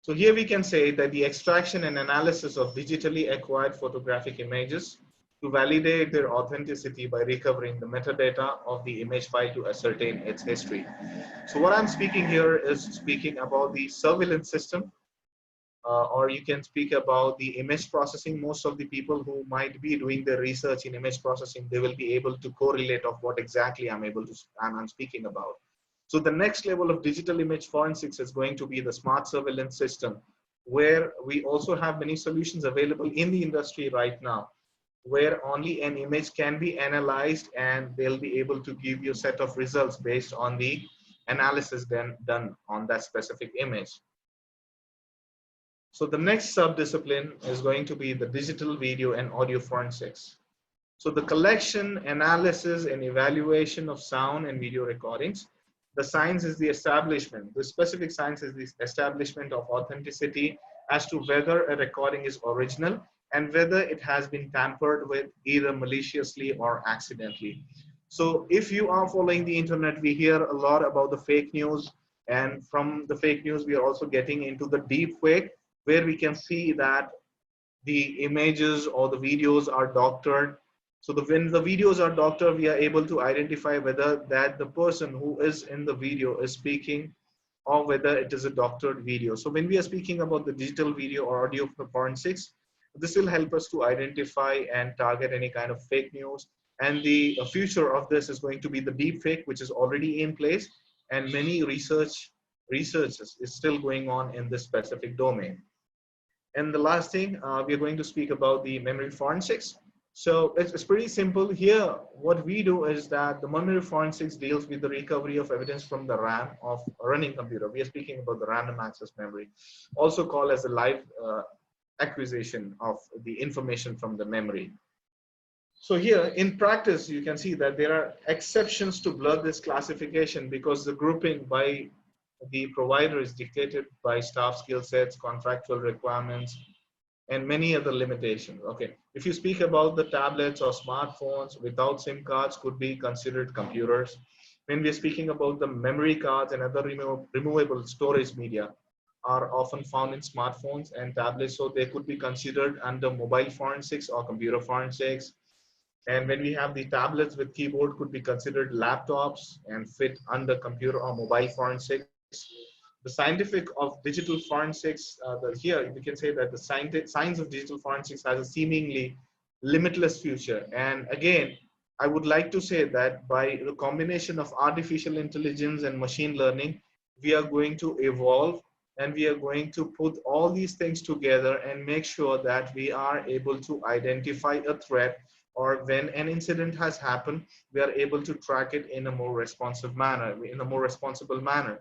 So here we can say that the extraction and analysis of digitally acquired photographic images to validate their authenticity by recovering the metadata of the image file to ascertain its history. So what I'm speaking here is speaking about the surveillance system, or you can speak about the image processing. Most of the people who might be doing their research in image processing, they will be able to correlate of what exactly I'm speaking about. So the next level of digital image forensics is going to be the smart surveillance system, where we also have many solutions available in the industry right now, where only an image can be analyzed and they'll be able to give you a set of results based on the analysis then done on that specific image. So the next subdiscipline is going to be the digital video and audio forensics. So the collection, analysis, and evaluation of sound and video recordings. The science is the establishment. The specific science is the establishment of authenticity as to whether a recording is original and whether it has been tampered with either maliciously or accidentally. So if you are following the internet, we hear a lot about the fake news, and from the fake news, we are also getting into the deep fake, where we can see that the images or the videos are doctored. So when the videos are doctored, we are able to identify whether that the person who is in the video is speaking or whether it is a doctored video. So when we are speaking about the digital video or audio forensics, this will help us to identify and target any kind of fake news. And the future of this is going to be the deep fake, which is already in place, and many research is still going on in this specific domain. And the last thing, we are going to speak about the memory forensics. So it's pretty simple here. What we do is that the memory forensics deals with the recovery of evidence from the RAM of a running computer. We are speaking about the random access memory, also called as the live acquisition of the information from the memory. So here in practice, you can see that there are exceptions to blur this classification because the grouping by the provider is dictated by staff skill sets, contractual requirements, and many other limitations. Okay, if you speak about the tablets or smartphones without SIM cards could be considered computers. When we're speaking about the memory cards and other removable storage media are often found in smartphones and tablets, so they could be considered under mobile forensics or computer forensics. And when we have the tablets with keyboard could be considered laptops and fit under computer or mobile forensics. The scientific of digital forensics, here we can say that the science of digital forensics has a seemingly limitless future. And again, I would like to say that by the combination of artificial intelligence and machine learning, we are going to evolve and we are going to put all these things together and make sure that we are able to identify a threat, or when an incident has happened, we are able to track it in a more responsive manner, in a more responsible manner.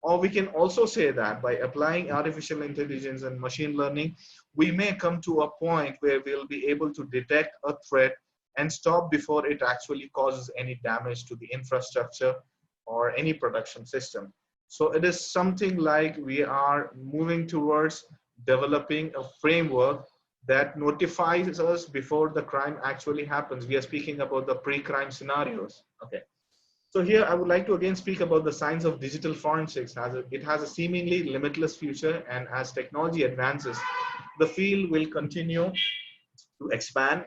Or we can also say that by applying artificial intelligence and machine learning, we may come to a point where we'll be able to detect a threat and stop before it actually causes any damage to the infrastructure or any production system. So it is something like we are moving towards developing a framework that notifies us before the crime actually happens. We are speaking about the pre-crime scenarios. Okay. So here I would like to again speak about the science of digital forensics. It has a seemingly limitless future, and as technology advances, the field will continue to expand.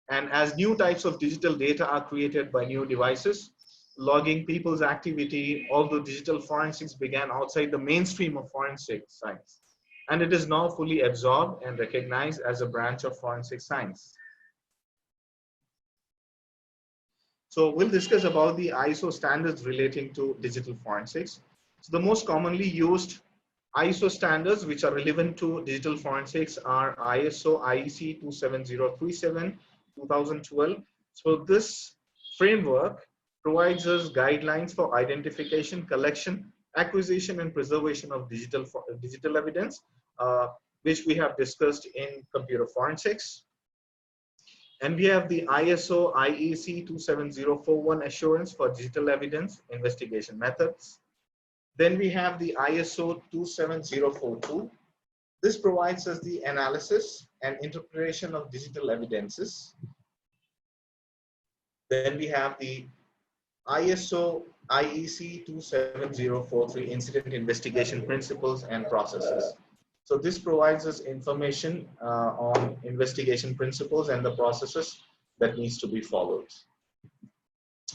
And as new types of digital data are created by new devices, logging people's activity, although digital forensics began outside the mainstream of forensic science, and it is now fully absorbed and recognized as a branch of forensic science. So we'll discuss about the ISO standards relating to digital forensics. So the most commonly used ISO standards which are relevant to digital forensics are ISO IEC 27037 2012. So this framework provides us guidelines for identification, collection, acquisition, and preservation of digital evidence, which we have discussed in computer forensics. And we have the ISO IEC 27041 assurance for digital evidence investigation methods. Then we have the ISO 27042. This provides us the analysis and interpretation of digital evidences. Then we have the ISO IEC 27043 incident investigation principles and processes. So this provides us information on investigation principles and the processes that needs to be followed.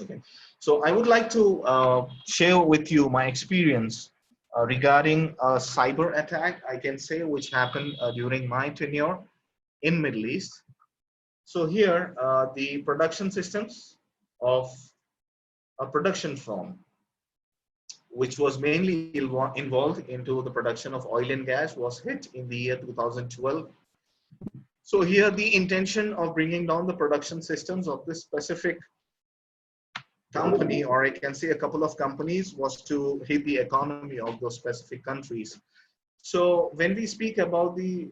Okay, so I would like to share with you my experience regarding a cyber attack, I can say, which happened during my tenure in Middle East. So here, the production systems of a production firm, which was mainly involved into the production of oil and gas, was hit in the year 2012. So here the intention of bringing down the production systems of this specific company, or I can say a couple of companies, was to hit the economy of those specific countries. So when we speak about the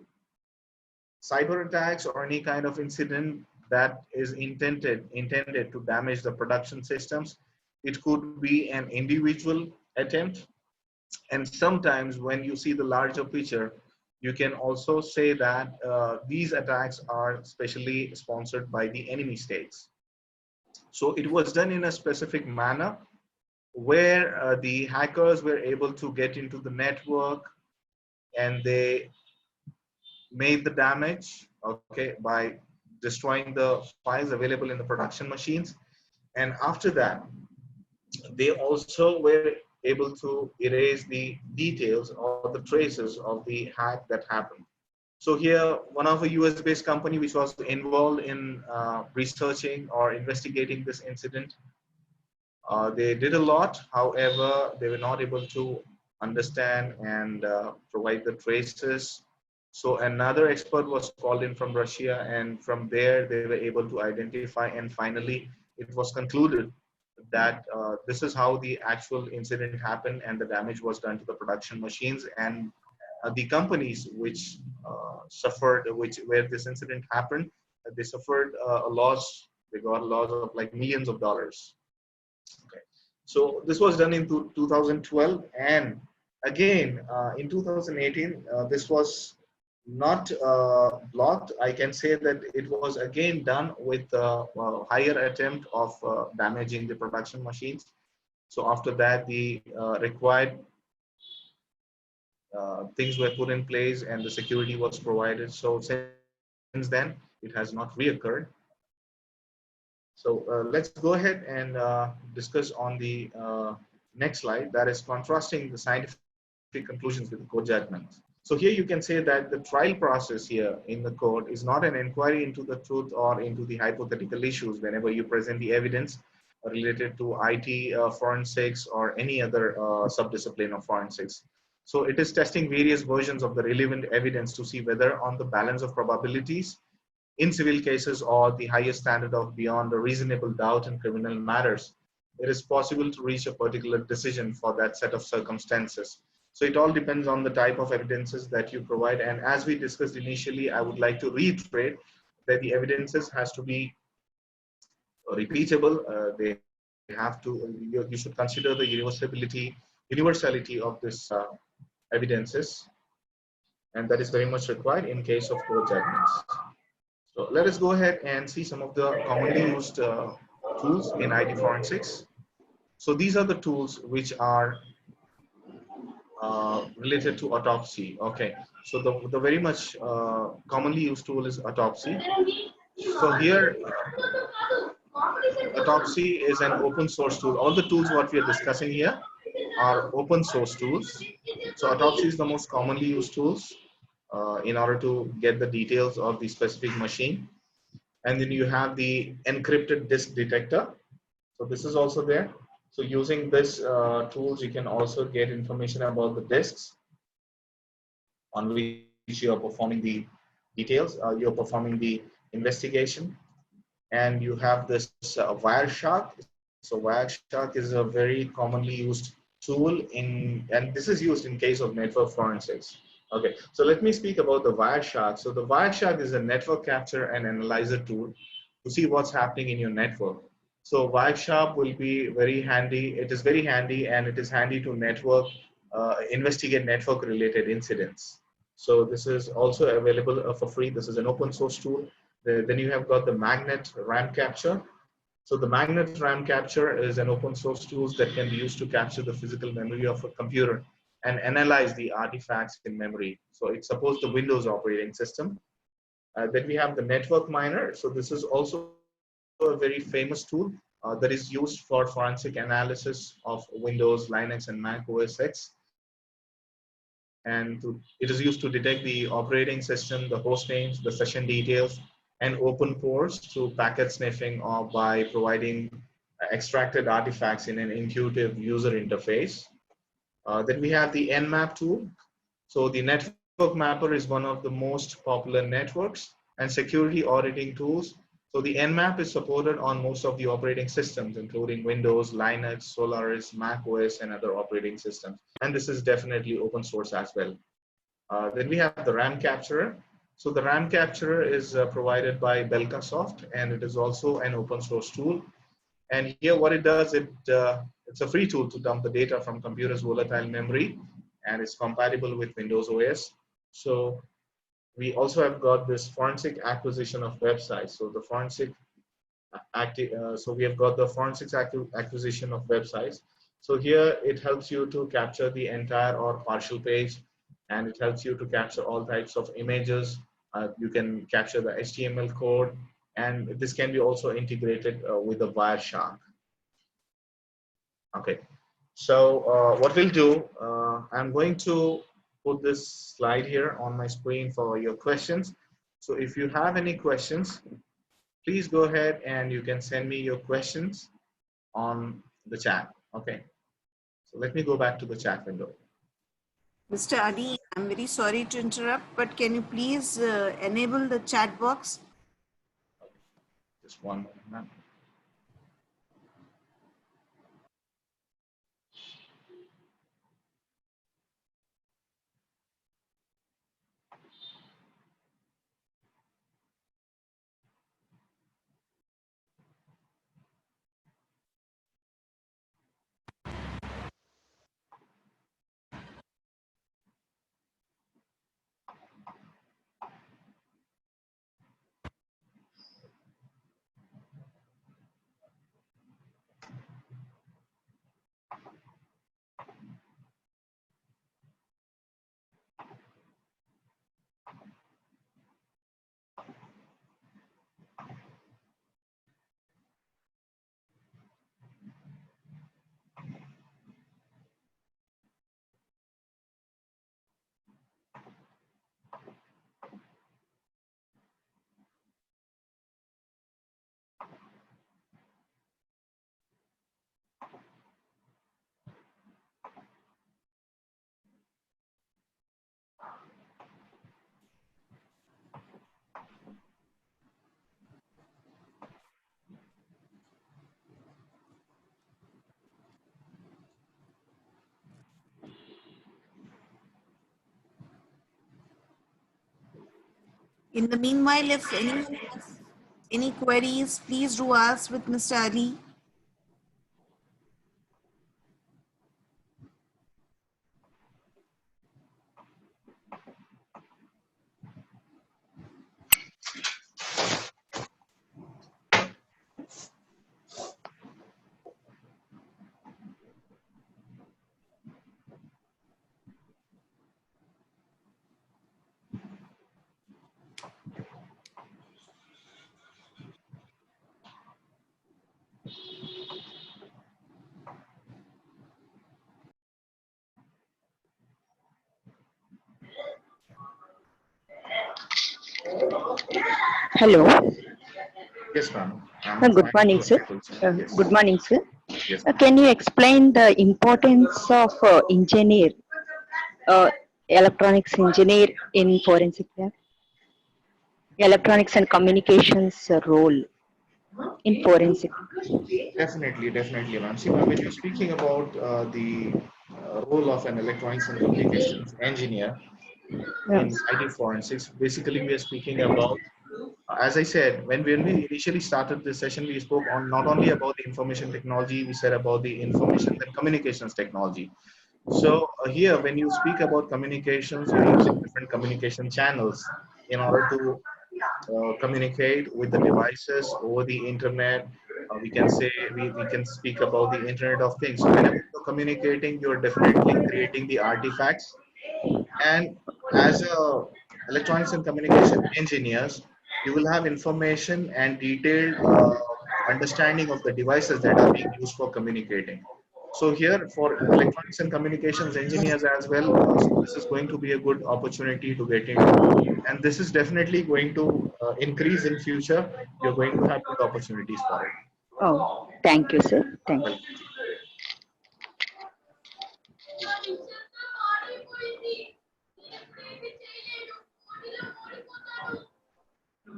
cyber attacks or any kind of incident that is intended to damage the production systems, it could be an individual attempt. And sometimes when you see the larger picture, you can also say that these attacks are specially sponsored by the enemy states. So it was done in a specific manner where the hackers were able to get into the network and they made the damage, okay, by destroying the files available in the production machines. And after that, they also were able to erase the details or the traces of the hack that happened. So here, one of a US-based company which was involved in researching or investigating this incident, they did a lot. However, they were not able to understand and provide the traces. So another expert was called in from Russia, and from there they were able to identify, and finally it was concluded that this is how the actual incident happened and the damage was done to the production machines. And the companies which suffered, where this incident happened, they suffered a loss. They got a loss of like millions of dollars. Okay, so this was done in 2012, and again in 2018, this was not blocked. I can say that it was again done with a higher attempt of damaging the production machines. So after that, the required things were put in place and the security was provided. So since then, it has not reoccurred. So let's go ahead and discuss on the next slide, that is contrasting the scientific conclusions with the court judgments. So here you can say that the trial process here in the court is not an inquiry into the truth or into the hypothetical issues whenever you present the evidence related to IT forensics or any other subdiscipline of forensics. So it is testing various versions of the relevant evidence to see whether on the balance of probabilities in civil cases or the highest standard of beyond a reasonable doubt in criminal matters, it is possible to reach a particular decision for that set of circumstances. So it all depends on the type of evidences that you provide. And as we discussed initially, I would like to reiterate that the evidences has to be repeatable. They have to, you should consider the universality of this evidences. And that is very much required in case of court judgments. So let us go ahead and see some of the commonly used tools in IT forensics. So these are the tools which are related to autopsy. Okay, so the very much commonly used tool is autopsy. So here, autopsy is an open source tool. All the tools what we are discussing here are open source tools. So autopsy is the most commonly used tools in order to get the details of the specific machine. And then you have the encrypted disk detector. So this is also there. So using this tools, you can also get information about the disks on which you are performing the details, you're performing the investigation. And you have this Wireshark. So Wireshark is a very commonly used tool and this is used in case of network forensics. Okay, so let me speak about the Wireshark. So the Wireshark is a network capture and analyzer tool to see what's happening in your network. So Wireshark will be very handy. It is very handy and it is handy to investigate network related incidents. So this is also available for free. This is an open source tool. Then you have got the magnet RAM capture. So the magnet RAM capture is an open source tool that can be used to capture the physical memory of a computer and analyze the artifacts in memory. So it supports the Windows operating system. Then we have the network miner. So this is also a very famous tool that is used for forensic analysis of Windows, Linux, and Mac OS X. And it is used to detect the operating system, the host names, the session details, and open pores through packet sniffing or by providing extracted artifacts in an intuitive user interface. Then we have the Nmap tool. So the network mapper is one of the most popular networks and security auditing tools. So the Nmap is supported on most of the operating systems, including Windows, Linux, Solaris, Mac OS, and other operating systems. And this is definitely open source as well. Then we have the RAM capturer. So the RAM capturer is provided by Belkasoft, and it is also an open source tool. And here what it does, it's a free tool to dump the data from computer's volatile memory, and it's compatible with Windows OS. So we also have got this forensic acquisition of websites. So the so we have got the forensics acquisition of websites. So here it helps you to capture the entire or partial page, and it helps you to capture all types of images. You can capture the HTML code, and this can be also integrated with the Wireshark. Okay, so what we'll do, I'm going to put this slide here on my screen for your questions. So if you have any questions, please go ahead and you can send me your questions on the chat. Okay, so let me go back to the chat window. Mr. Ali, I'm very sorry to interrupt, but can you please enable the chat box? Just one moment, ma'am. In the meanwhile, if anyone has any queries, please do ask with Mr. Ali. Hello. Yes, ma'am. Good morning, sir. Yes. Good morning, sir. Yes. Can you explain the importance of electronics engineer in forensic lab? Electronics and communications role in forensic. Definitely, definitely, ma'am. See, ma'am, when you're speaking about the role of an electronics and communications engineer in Yes. IT forensics, basically we are speaking about, as I said, when we initially started this session, we spoke on not only about the information technology, we said about the information and communications technology. So here, when you speak about communications, you're using different communication channels in order to communicate with the devices over the internet. We can say we can speak about the Internet of Things. So whenever you're communicating, you're definitely creating the artifacts. And as a electronics and communication engineers, you will have information and detailed understanding of the devices that are being used for communicating. So here for electronics and communications engineers as well, so this is going to be a good opportunity to get into, and this is definitely going to increase in future. You're going to have good opportunities for it. Oh, thank you, sir. Thank you.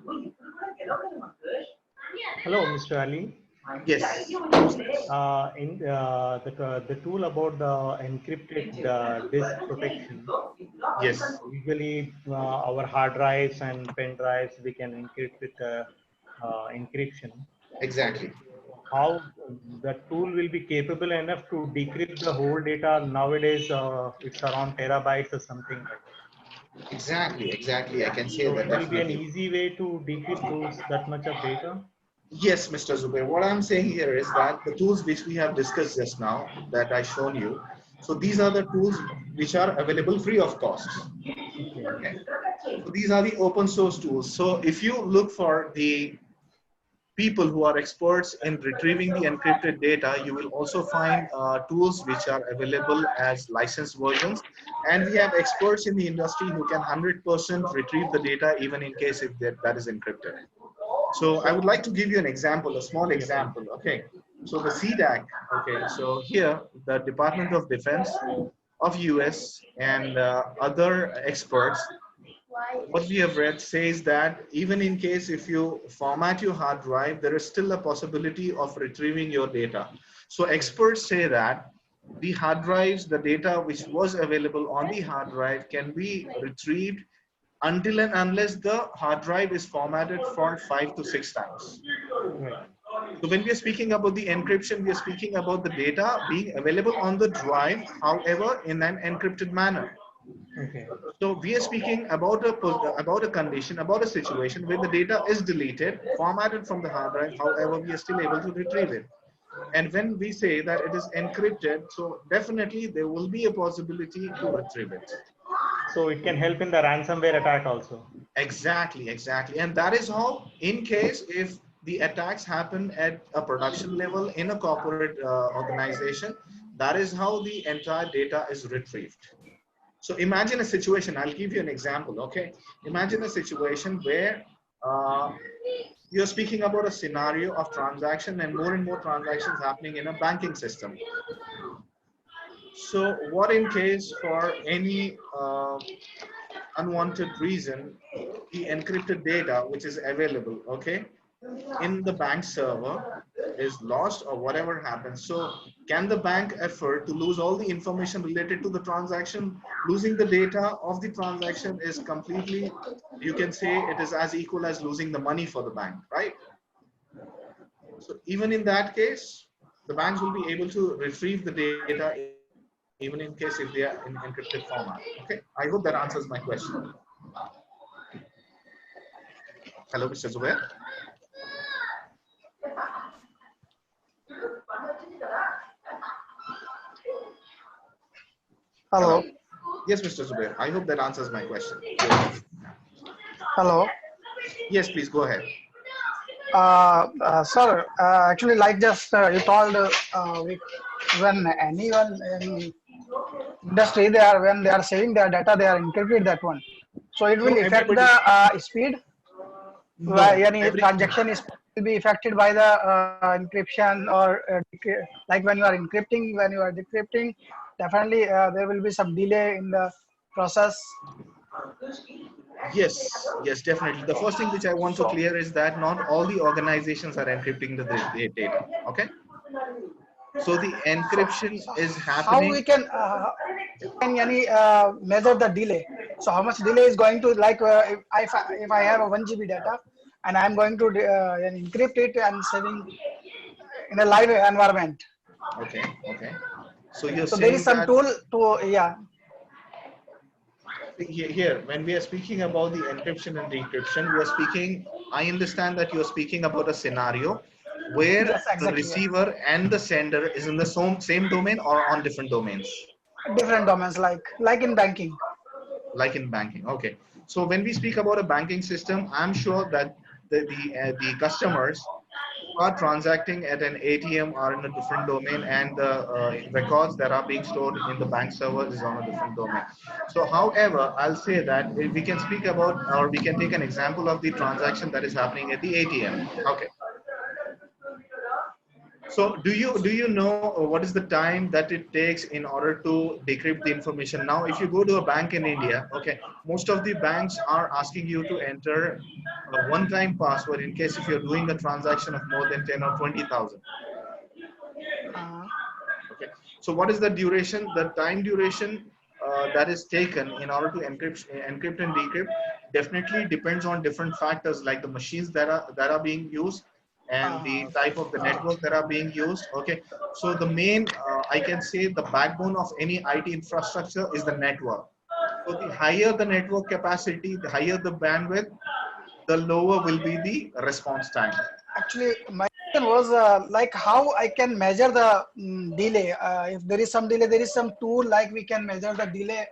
Well, Hello, Mr. Ali. yes, who's this? The tool about the encrypted disk protection. Yes, Usually, our hard drives and pen drives we can encrypt with encryption. exactly. How the tool will be capable enough to decrypt the whole data nowadays? It's around terabytes or something like that. Exactly, exactly. I can say So that it will be an definitely. easy way to decrypt those that much of data. Yes, Mr. Zubair. What I'm saying here is that the tools which we have discussed just now that I shown you, so these are the tools which are available free of cost. Okay. Okay. So these are the open source tools. So if you look for the people who are experts in retrieving the encrypted data, you will also find tools which are available as licensed versions. And we have experts in the industry who can 100% retrieve the data even in case if that is encrypted. So I would like to give you an example, a small Yeah, please. example. Okay. So the CDAC, okay. So here, the Department of Defense of US and other experts, what we have read says that even in case if you format your hard drive, there is still a possibility of retrieving your data. So experts say that the hard drives, the data which was available on the hard drive can be retrieved until and unless the hard drive is formatted for 5 to 6 times. Right. So when we are speaking about the encryption, we are speaking about the data being available on the drive, however, in an encrypted manner. Okay. So we are speaking about a condition, about a situation where the data is deleted, formatted from the hard drive, however, we are still able to retrieve it. And when we say that it is encrypted, so definitely there will be a possibility to retrieve it. So it can help in the ransomware attack also. Exactly, exactly. And that is how, in case if the attacks happen at a production level in a corporate organization, that is how the entire data is retrieved. So imagine a situation, I'll give you an example, okay? Imagine a situation where you're speaking about a scenario of transaction and more transactions happening in a banking system. So what in case for any unwanted reason, the encrypted data which is available, okay, in the bank server is lost or whatever happens. So can the bank afford to lose all the information related to the transaction? Losing the data of the transaction is completely, you can say it is as equal as losing the money for the bank, right? So even in that case, the banks will be able to retrieve the data even in case if they are in encrypted format. Okay, I hope that answers my question. Hello, Mr. Zubair. Hello. Hello. Yes, Mr. Zubair. I hope that answers my question. Go ahead. Hello. Yes, please go ahead. Sir, actually, like just you told, when anyone in industry, when they are saving their data, they are encrypted that one. So it No, will affect the everybody. speed. No, Any every. transaction is will be affected by the encryption or like when you are encrypting, when you are decrypting, definitely there will be some delay in the process. Yes, yes, definitely. The first thing which I want to clear is that not all the organizations are encrypting the data. Okay. So the encryption So is how we happening. can any measure the delay? So how much delay is going to, like if I have a 1 GB data and I'm going to encrypt it and saving in a live environment. Okay, okay. So you're So there is saying some that tool to, yeah. here, when we are speaking about the encryption and decryption, we are speaking, I understand that you're speaking about a scenario where Yes, the exactly. Yeah. receiver and the sender is in the same domain or on different domains, Different domains, like in banking. like in banking. Okay. So when we speak about a banking system, I'm sure that the customers are transacting at an ATM are in a different domain, and the records that are being stored in the bank server is on a different domain. So however, I'll say that if we can speak about, or we can take an example of the transaction that is happening at the ATM. Okay. So do you know what is the time that it takes in order to decrypt the information? Now, if you go to a bank in India, okay, most of the banks are asking you to enter a one-time password in case if you're doing a transaction of more than 10 or 20,000. Uh, Okay. So what is the duration? The time duration that is taken in order to encrypt and decrypt definitely depends on different factors like the machines that are being used and the type of the network that are being used. Okay. So the main, I can say, the backbone of any IT infrastructure is the network. So the higher the network capacity, the higher the bandwidth, the lower will be the response time. Actually, my question was like how I can measure the delay. If there is some delay, there is some tool like we can measure the delay.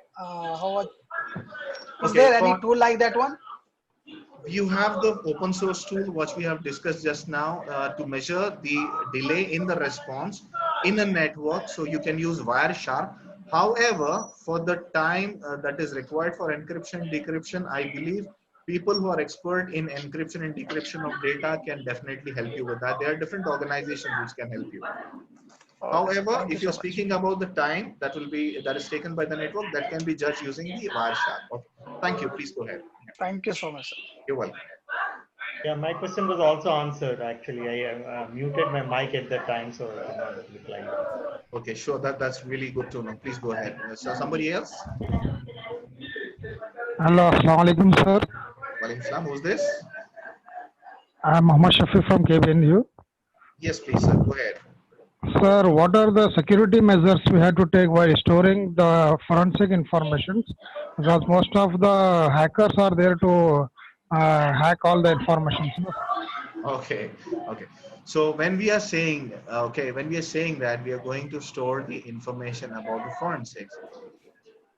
Is Okay. there any tool like that one? You have the open source tool which we have discussed just now to measure the delay in the response in a network, so you can use Wireshark. However, for the time that is required for encryption decryption, I believe people who are expert in encryption and decryption of data can definitely help you with that. There are different organizations which can help you. Okay, sir. However, Thank you if so you're much. speaking about the time that is taken by the network, that can be judged using the Wireshark. Okay. Thank you. Please go ahead. Thank you so much, sir. You're welcome. Yeah, my question was also answered actually. I muted my mic at that time, so I could not reply. Okay, sure. That's really good to know. Please go ahead. So somebody else? Hello, Assalamu alaikum, sir. Walaikum salam. Who's this? I'm Muhammad Shafi from KBNU. Yes, please, sir. Go ahead. Sir, what are the security measures we have to take while storing the forensic information? Because most of the hackers are there to hack all the information. Okay, okay. So when we are saying, when we are saying that we are going to store the information about the forensics,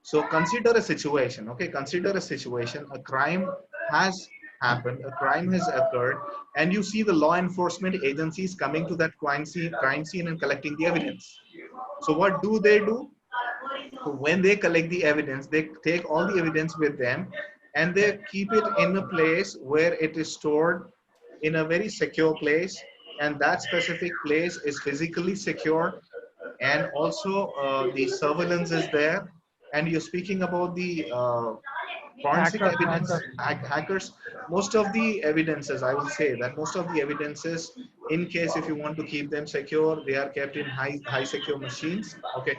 so consider a situation, okay? Consider a situation, a crime has happened, a crime has occurred, and you see the law enforcement agencies coming to that crime scene and collecting the evidence. So what do they do? So when they collect the evidence, they take all the evidence with them and they keep it in a place where it is stored in a very secure place, and that specific place is physically secure, and also the surveillance is there. And you're speaking about the forensic evidence hackers. Most of the evidences, I will say that most of the evidences, in case if you want to keep them secure, they are kept in high secure machines. Okay.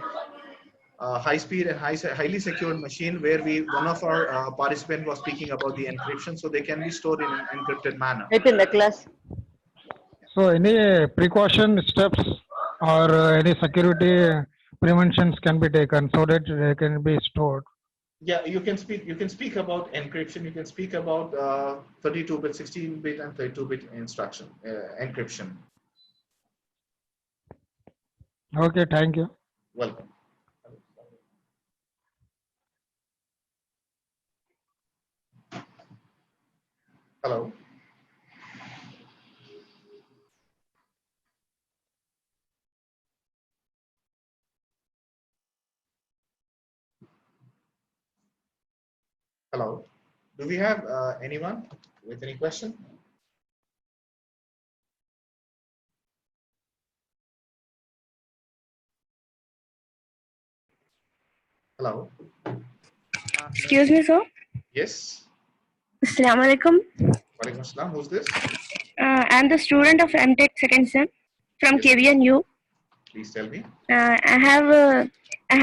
High speed and highly secured machine, where one of our participant was speaking about the encryption, so they can be stored in an encrypted manner. It in the class. So, any precaution steps or any security preventions can be taken so that they can be stored. Yeah, you can speak about encryption, you can speak about 32-bit, 16-bit and 32-bit instruction encryption. Okay, thank you. Welcome. Hello. Hello. Do we have anyone with any question? Hello. Excuse me, sir. Yes. Assalamu alaikum. Walaikum assalam. Who's this? I'm the student of MTech second sem from Yes. KBNU. Please tell me. I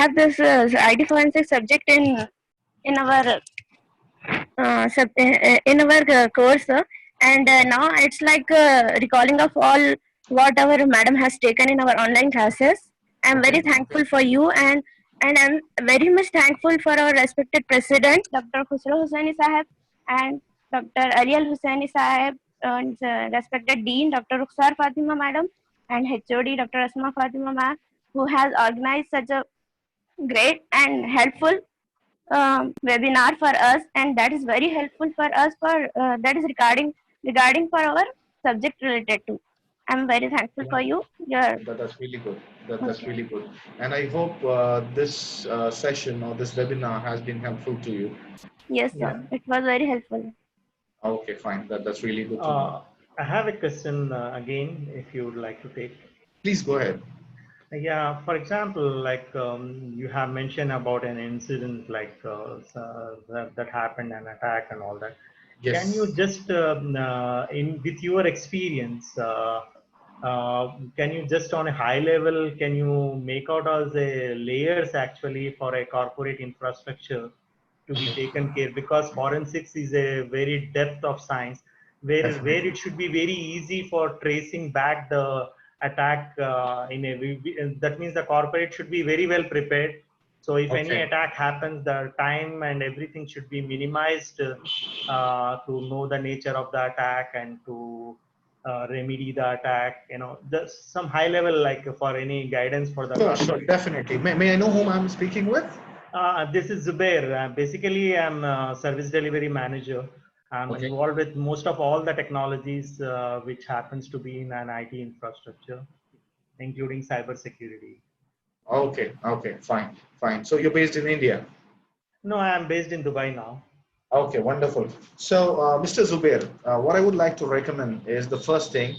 have this IT forensics subject in our in our course, and now it's like recalling of all what our madam has taken in our online classes. I'm very thankful for you, and I'm very much thankful for our respected president, Dr. Khusro Hussaini Sahib, and Dr. Ariel Hussaini Sahib, and respected dean, Dr. Rukhsar Fatima madam, and HOD, Dr. Asma Fatima ma'am, who has organized such a great and helpful webinar for us, and that is very helpful for us for that is regarding for our subject related to. I'm very thankful for you. That's really good. That's really good. And I hope this session or this webinar has been helpful to you. Yes, sir. It was very helpful. Okay, fine. That's really good to know. I have a question again, if you would like to take. Please go ahead. Yeah, for example, like you have mentioned about an incident like that happened, an attack and all that. Yes. Can you just, with your experience, can you just on a high level, can you make out as a layers actually for a corporate infrastructure to be taken care? Because forensics is a very depth of science where it should be very easy for tracing back the attack that means the corporate should be very well prepared. So if any attack happens, the time and everything should be minimized to know the nature of the attack and to remedy the attack. Just some high level, like for any guidance for the Sure, definitely. May I know whom I'm speaking with? This is Zubair. Basically, I'm a service delivery manager. I'm involved with most of all the technologies which happens to be in an IT infrastructure, including cybersecurity. Okay, fine. So you're based in India? No, I'm based in Dubai now. Okay, wonderful. So, Mr. Zubair, what I would like to recommend is the first thing.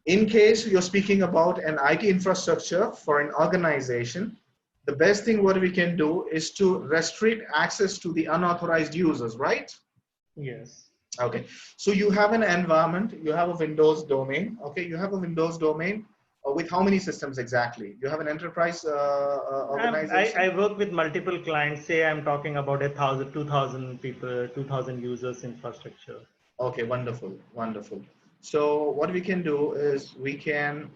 In case you're speaking about an IT infrastructure for an organization, the best thing what we can do is to restrict access to the unauthorized users, right? Yes. Okay. So you have an environment, you have a Windows domain. Okay, you have a Windows domain with how many systems exactly? You have an enterprise organization? I work with multiple clients. Say I'm talking about 1,000, 2,000 people, 2,000 users infrastructure. Okay, wonderful. So what we can do is we can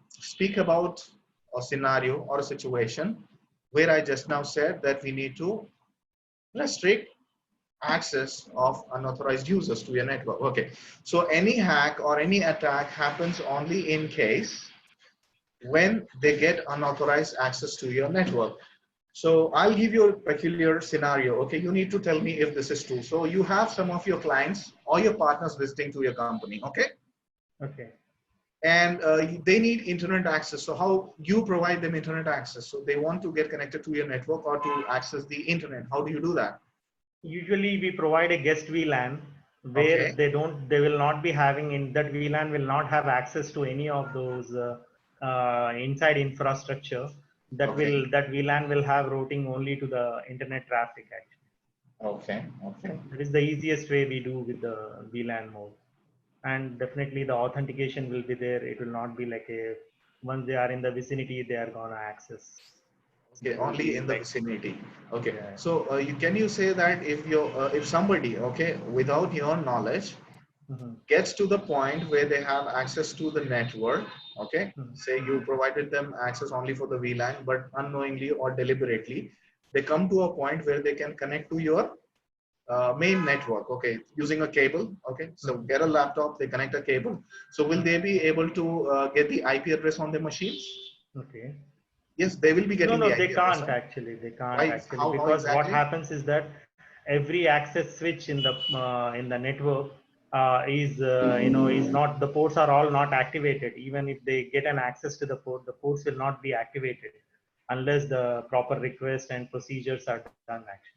speak about a scenario or a situation where I just now said that we need to restrict access of unauthorized users to your network. Okay, so any hack or any attack happens only in case when they get unauthorized access to your network. So I'll give you a peculiar scenario. Okay, you need to tell me if this is true. So you have some of your clients or your partners visiting to your company. Okay. Okay. And they need internet access. So how you provide them internet access? So they want to get connected to your network or to access the internet. How do you do that? Usually we provide a guest VLAN where they will not be having, in that VLAN will not have access to any of those inside infrastructure. That VLAN will have routing only to the internet traffic actually. Okay. That is the easiest way we do with the VLAN mode. And definitely the authentication will be there. It will not be like once they are in the vicinity, they are gonna access. Okay, only in the vicinity. Okay, yeah. So can you say that if somebody, okay, without your knowledge, gets to the point where they have access to the network, okay, say you provided them access only for the VLAN, but unknowingly or deliberately, they come to a point where they can connect to your main network, okay, using a cable, okay, so get a laptop, they connect a cable. So will they be able to get the IP address on their machines? Okay. Yes, they will be getting No, the IP they address. can't actually. They can't Why? actually, because exactly? what happens is that every access switch in the network is not, the ports are all not activated. Even if they get an access to the ports will not be activated unless the proper request and procedures are done actually.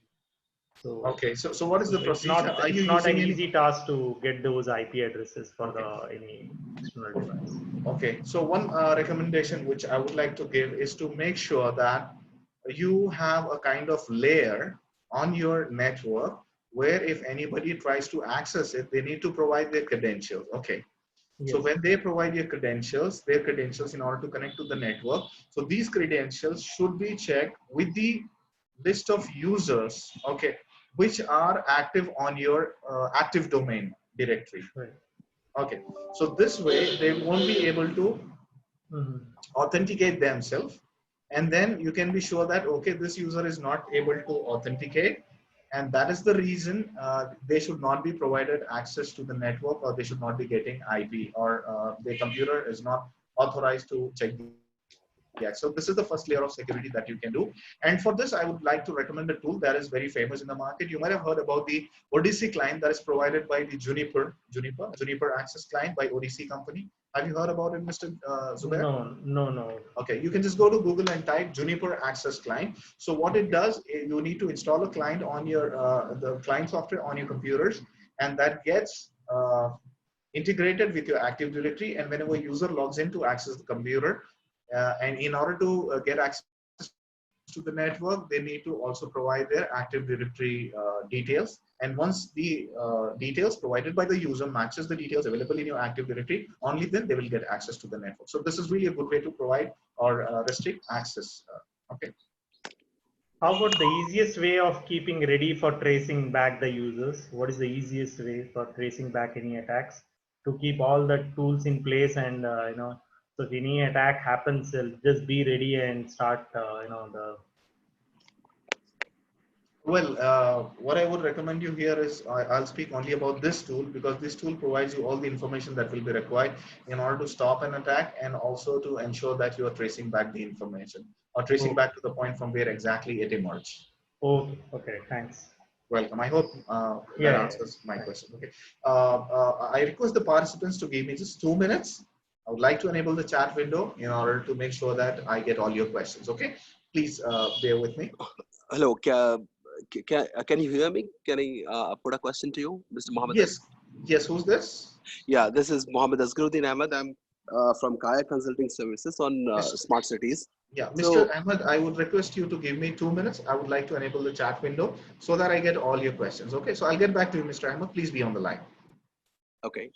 So okay, so what is the procedure? It's not an easy task to get those IP addresses for any external device. Okay, so one recommendation which I would like to give is to make sure that you have a kind of layer on your network where if anybody tries to access it, they need to provide their credentials. Okay. Yes. So when they provide their credentials in order to connect to the network, so these credentials should be checked with the list of users, okay, which are active on your active domain directory. Right. Okay, so this way they won't be able to authenticate themselves, and then you can be sure that okay, this user is not able to authenticate, and that is the reason they should not be provided access to the network, or they should not be getting IP, or their computer is not authorized to check the access. So this is the first layer of security that you can do. And for this, I would like to recommend a tool that is very famous in the market. You might have heard about the Odyssey client that is provided by the Juniper Access client by Odyssey company. Have you heard about it, Mr. Zubair? No. Okay, you can just go to Google and type Juniper Access Client. So what it does, you need to install a client on your, the client software on your computers, and that gets integrated with your Active Directory. And whenever a user logs in to access the computer, and in order to get access to the network, they need to also provide their Active Directory details. And once the details provided by the user matches the details available in your Active Directory, only then they will get access to the network. So this is really a good way to provide or restrict access. Okay. How about the easiest way of keeping ready for tracing back the users? What is the easiest way for tracing back any attacks to keep all the tools in place, and so if any attack happens, just be ready and start Well, what I would recommend you here is I'll speak only about this tool, because this tool provides you all the information that will be required in order to stop an attack, and also to ensure that you are tracing back the information, or tracing back to the point from where exactly it emerged. Okay, thanks. Welcome. I hope that answers my question. Okay. I request the participants to give me just 2 minutes. I would like to enable the chat window in order to make sure that I get all your questions. Okay. Please bear with me. Hello. Can you hear me? Can I put a question to you, Mr. Mohammed? Yes. Who's this? Yeah, this is Mohammed Asgaruddin Ahmed. I'm from Khaja Consulting Services on smart cities. Yeah, Mr. Ahmed, I would request you to give me 2 minutes. I would like to enable the chat window so that I get all your questions. Okay, so I'll get back to you, Mr. Ahmed. Please be on the line. Okay.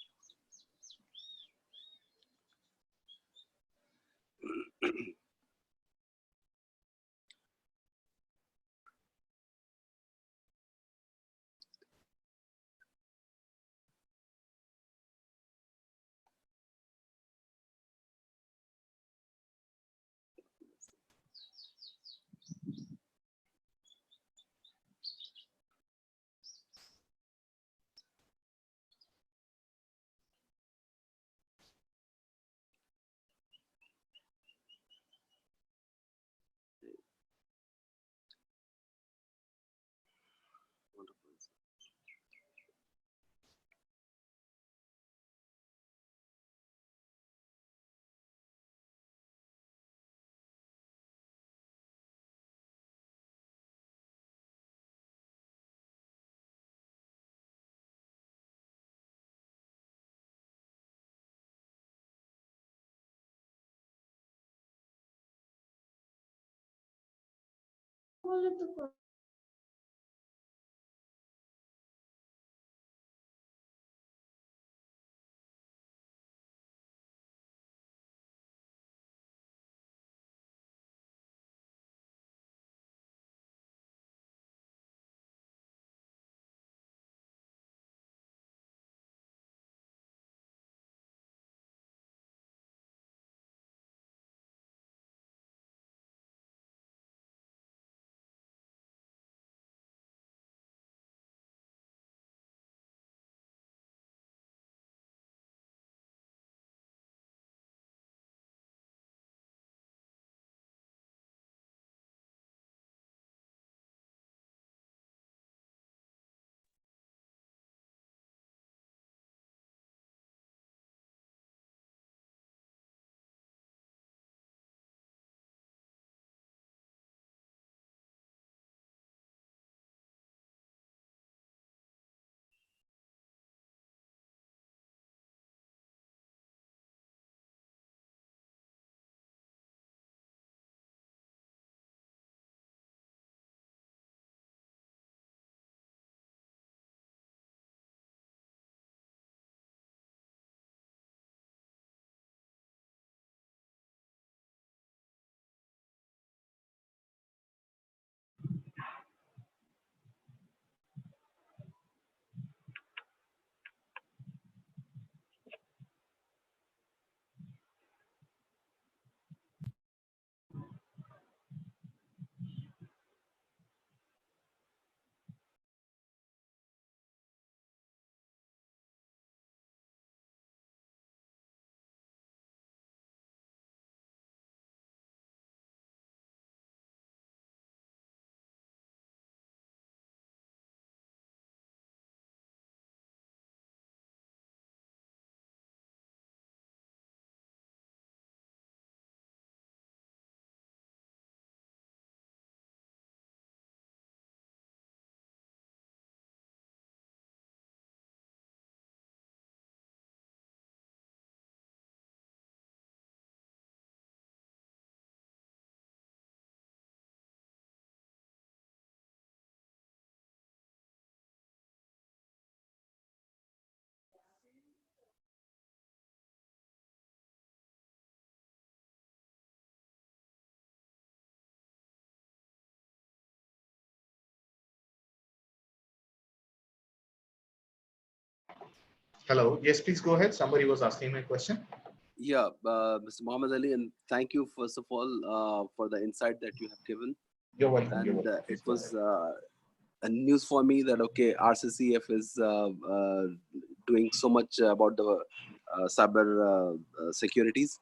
Hello. Yes, please go ahead. Somebody was asking me a question. Yeah, Mr. Muhammad Ali, and thank you first of all for the insight that you have given. You're welcome. You're And welcome. it Please go was ahead. a news for me that okay, RCCF is doing so much about the cyber securities.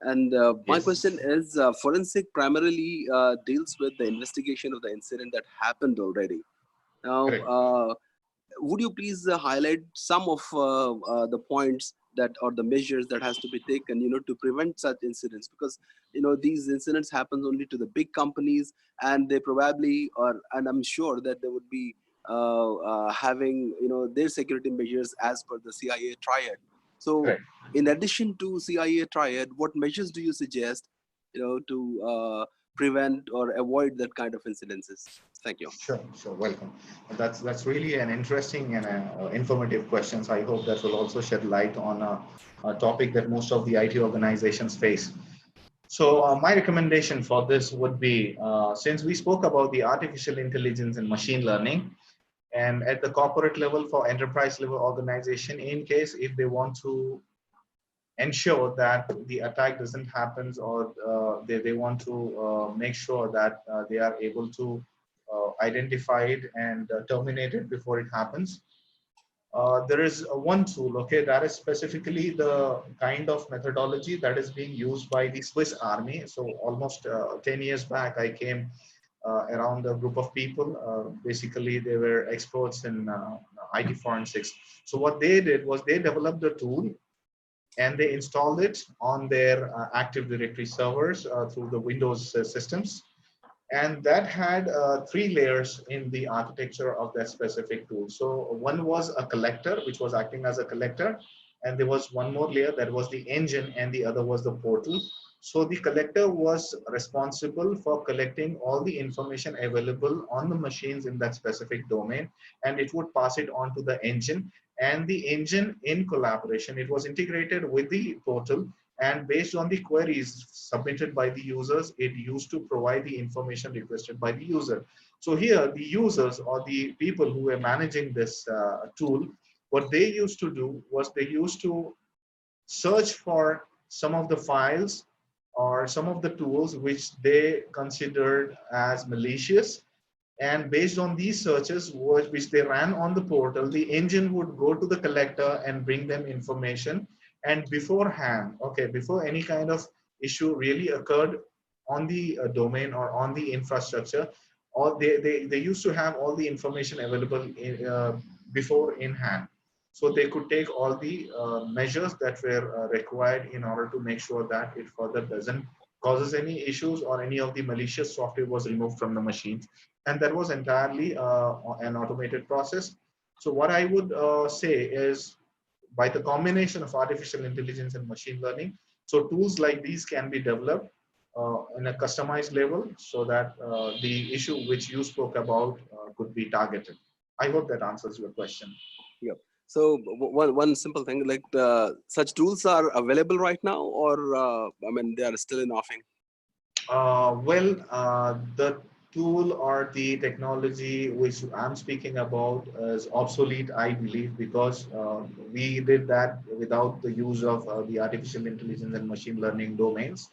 And my question Yes. is, forensic primarily deals with the investigation of the incident that happened already. Now, Correct. would you please highlight some of the points that or the measures that has to be taken, to prevent such incidents? Because these incidents happen only to the big companies, and they probably are, and I'm sure that they would be having their security measures as per the CIA triad. So, Correct. in addition to CIA triad, what measures do you suggest, to prevent or avoid that kind of incidences? Thank you. Sure. Sure. Welcome. That's really an interesting and informative questions. I hope that will also shed light on a topic that most of the IT organizations face. So my recommendation for this would be, since we spoke about the artificial intelligence and machine learning, and at the corporate level for enterprise level organization, in case if they want to ensure that the attack doesn't happen, or they want to make sure that they are able to identify it and terminate it before it happens. There is one tool, okay, that is specifically the kind of methodology that is being used by the Swiss Army. So almost 10 years back, I came around a group of people. Basically, they were experts in IT forensics. So what they did was they developed a tool and they installed it on their Active Directory servers through the Windows systems. And that had three layers in the architecture of that specific tool. So one was a collector, which was acting as a collector. And there was one more layer that was the engine, and the other was the portal. So the collector was responsible for collecting all the information available on the machines in that specific domain, and it would pass it on to the engine. And the engine, in collaboration, it was integrated with the portal, and based on the queries submitted by the users, it used to provide the information requested by the user. So here, the users or the people who were managing this tool, what they used to do was they used to search for some of the files or some of the tools which they considered as malicious, and based on these searches which they ran on the portal, the engine would go to the collector and bring them information. And beforehand, okay, before any kind of issue really occurred on the domain or on the infrastructure, or they used to have all the information available before in hand. So they could take all the measures that were required in order to make sure that it further doesn't causes any issues or any of the malicious software was removed from the machine. And that was entirely an automated process. So what I would say is, by the combination of artificial intelligence and machine learning, so tools like these can be developed in a customized level, so that the issue which you spoke about could be targeted. I hope that answers your question. Yep. So one simple thing, like such tools are available right now, or I mean they are still in offering. The tool or the technology which I'm speaking about is obsolete, I believe, because we did that without the use of the artificial intelligence and machine learning domains.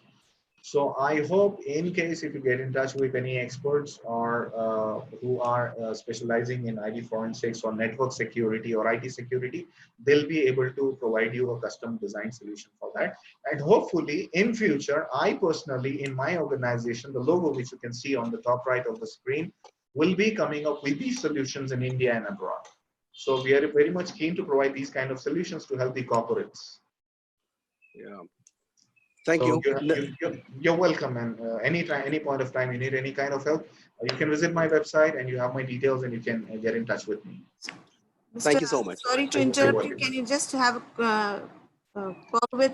So I hope, in case if you get in touch with any experts or who are specializing in IT forensics or network security or IT security, they'll be able to provide you a custom design solution for that. And hopefully in future, I personally, in my organization, the logo which you can see on the top right of the screen, will be coming up with these solutions in India and abroad. So we are very much keen to provide these kind of solutions to help the corporates. Yeah. Thank so you. you're welcome, and anytime, any point of time you need any kind of help, you can visit my website and you have my details and you can get in touch with me. Thank you so much. Sorry to interrupt you. Can you just have a call with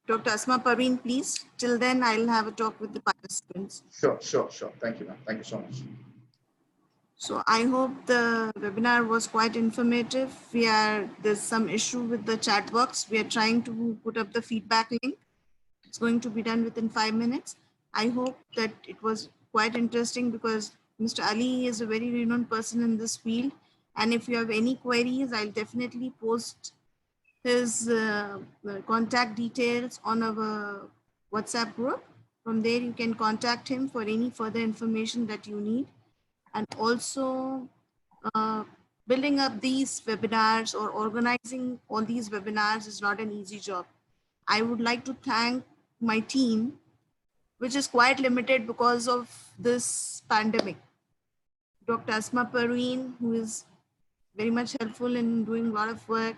Dr. Asma Parveen, please? Till then, I'll have a talk with the participants. Sure. Thank you, ma'am. Thank you so much. So I hope the webinar was quite informative. There's some issue with the chat box. We are trying to put up the feedback link. It's going to be done within 5 minutes. I hope that it was quite interesting, because Mr. Ali is a very renowned person in this field. And if you have any queries, I'll definitely post his contact details on our WhatsApp group. From there, you can contact him for any further information that you need. And also, building up these webinars or organizing all these webinars is not an easy job. I would like to thank my team, which is quite limited because of this pandemic. Dr. Asma Parveen, who is very much helpful in doing a lot of work.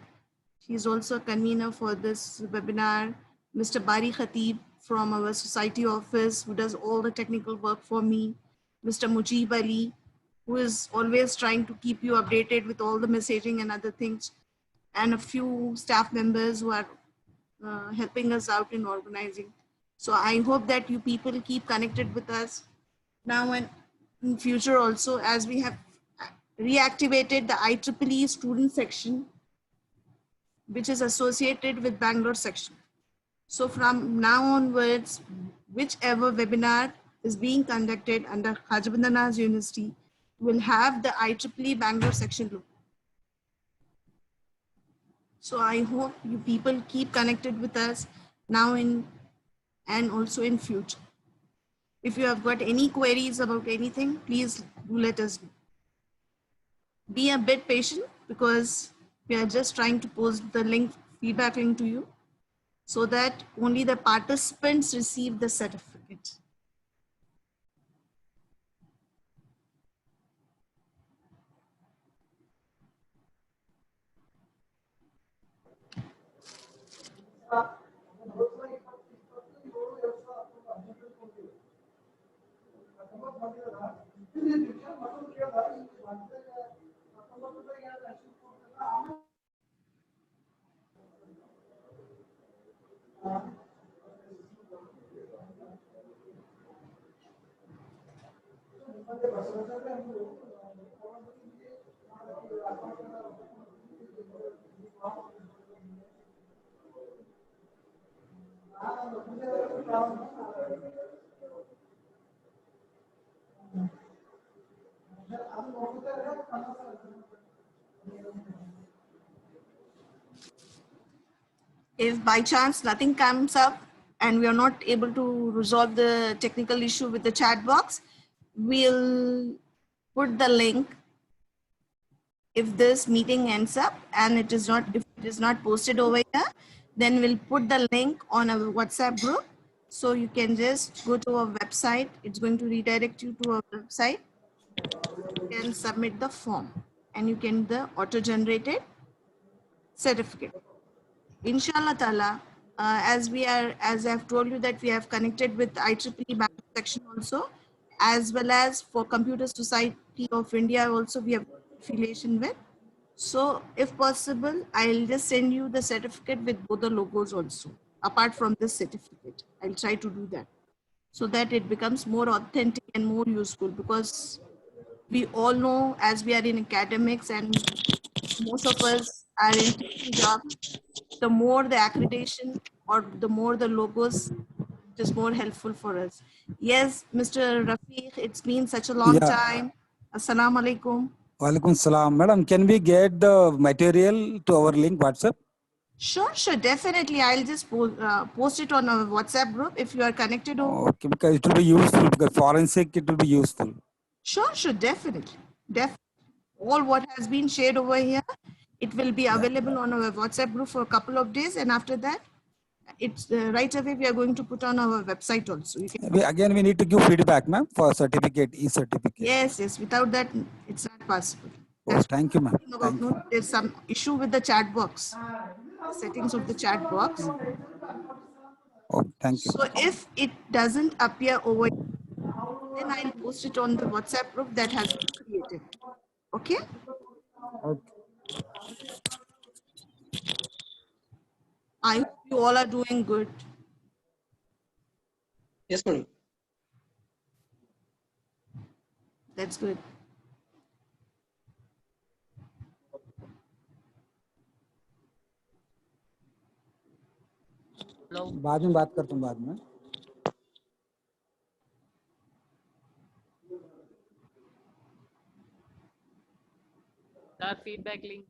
She's also a convener for this webinar. Mr. Bari Khatib from our society office, who does all the technical work for me. Mr. Mujib Ali, who is always trying to keep you updated with all the messaging and other things. And a few staff members who are helping us out in organizing. So I hope that you people keep connected with us now and in future also, as we have reactivated the IEEE student section, which is associated with Bangalore section. So from now onwards, whichever webinar is being conducted under Khaja Bandanawaz University will have the IEEE Bangalore section look. So I hope you people keep connected with us now and also in future. If you have got any queries about anything, please do let us know. Be a bit patient because we are just trying to post the link, feedback link to you, so that only the participants receive the certificate. If by chance nothing comes up and we are not able to resolve the technical issue with the chat box, we'll put the link if this meeting ends up and if it is not posted over here, then we'll put the link on our WhatsApp group. So you can just go to our website. It's going to redirect you to our website. You can submit the form and you can the auto-generated certificate. Inshallah Ta'ala, as I've told you that we have connected with IEEE Bank section also, as well as for Computer Society of India also we have affiliation with. So if possible, I'll just send you the certificate with both the logos also. Apart from this certificate, I'll try to do that so that it becomes more authentic and more useful, because we all know as we are in academics and most of us are in teaching jobs, the more the accreditation or the more the logos, it is more helpful for us. Yes, Mr. Rafiq, it's been such a long Yeah. time. Assalamu alaikum. Walaikum salam. Madam, can we get the material to our link WhatsApp? Sure, definitely. I'll just post it on our WhatsApp group if you are connected over. Okay, because it will be useful, because forensic, it will be useful. Sure, definitely. All what has been shared over here, it will be available on our WhatsApp group for a couple of days, and after that, it's right away we are going to put on our website also. You can Again, we need to give feedback, ma'am, for certificate, e-certificate. Yes. Without that, it's not possible. Oh, thank you, ma'am. Thank you. There's some issue with the chat box, settings of the chat box. Oh, thank you. So if it doesn't appear over, then I'll post it on the WhatsApp group that has been created. Okay? Okay. I hope you all are doing good. Yes, madam. That's good. बाद में बात करता हूँ बाद में. That feedback link.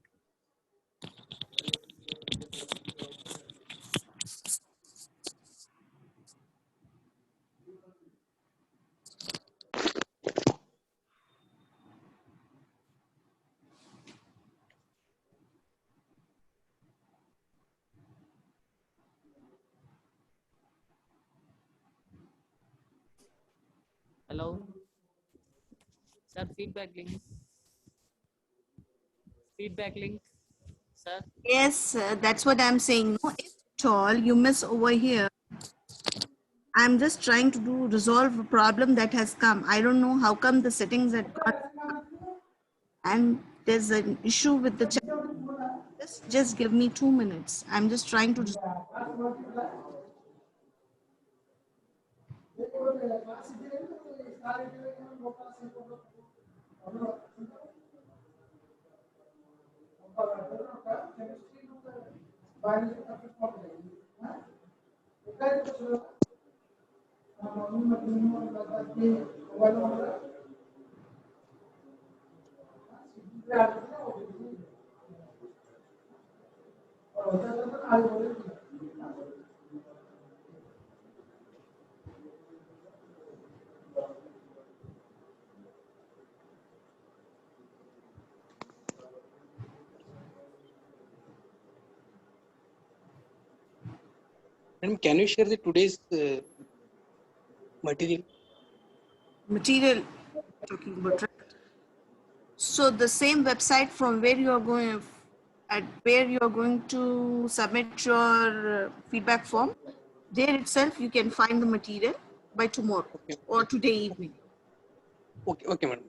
Hello. Sir, feedback link. Feedback link. Sir. Yes, that's what I'm saying. No, if at all you miss over here, I'm just trying to resolve a problem that has come. I don't know how come the settings had got, and there's an issue with the chat. Just give me 2 minutes. I'm just trying to. Madam, can you share the today's material? Material talking about, right? So the same website from where you are going, at where you are going to submit your feedback form, there itself you can find the material by tomorrow or today evening. Okay, okay, madam.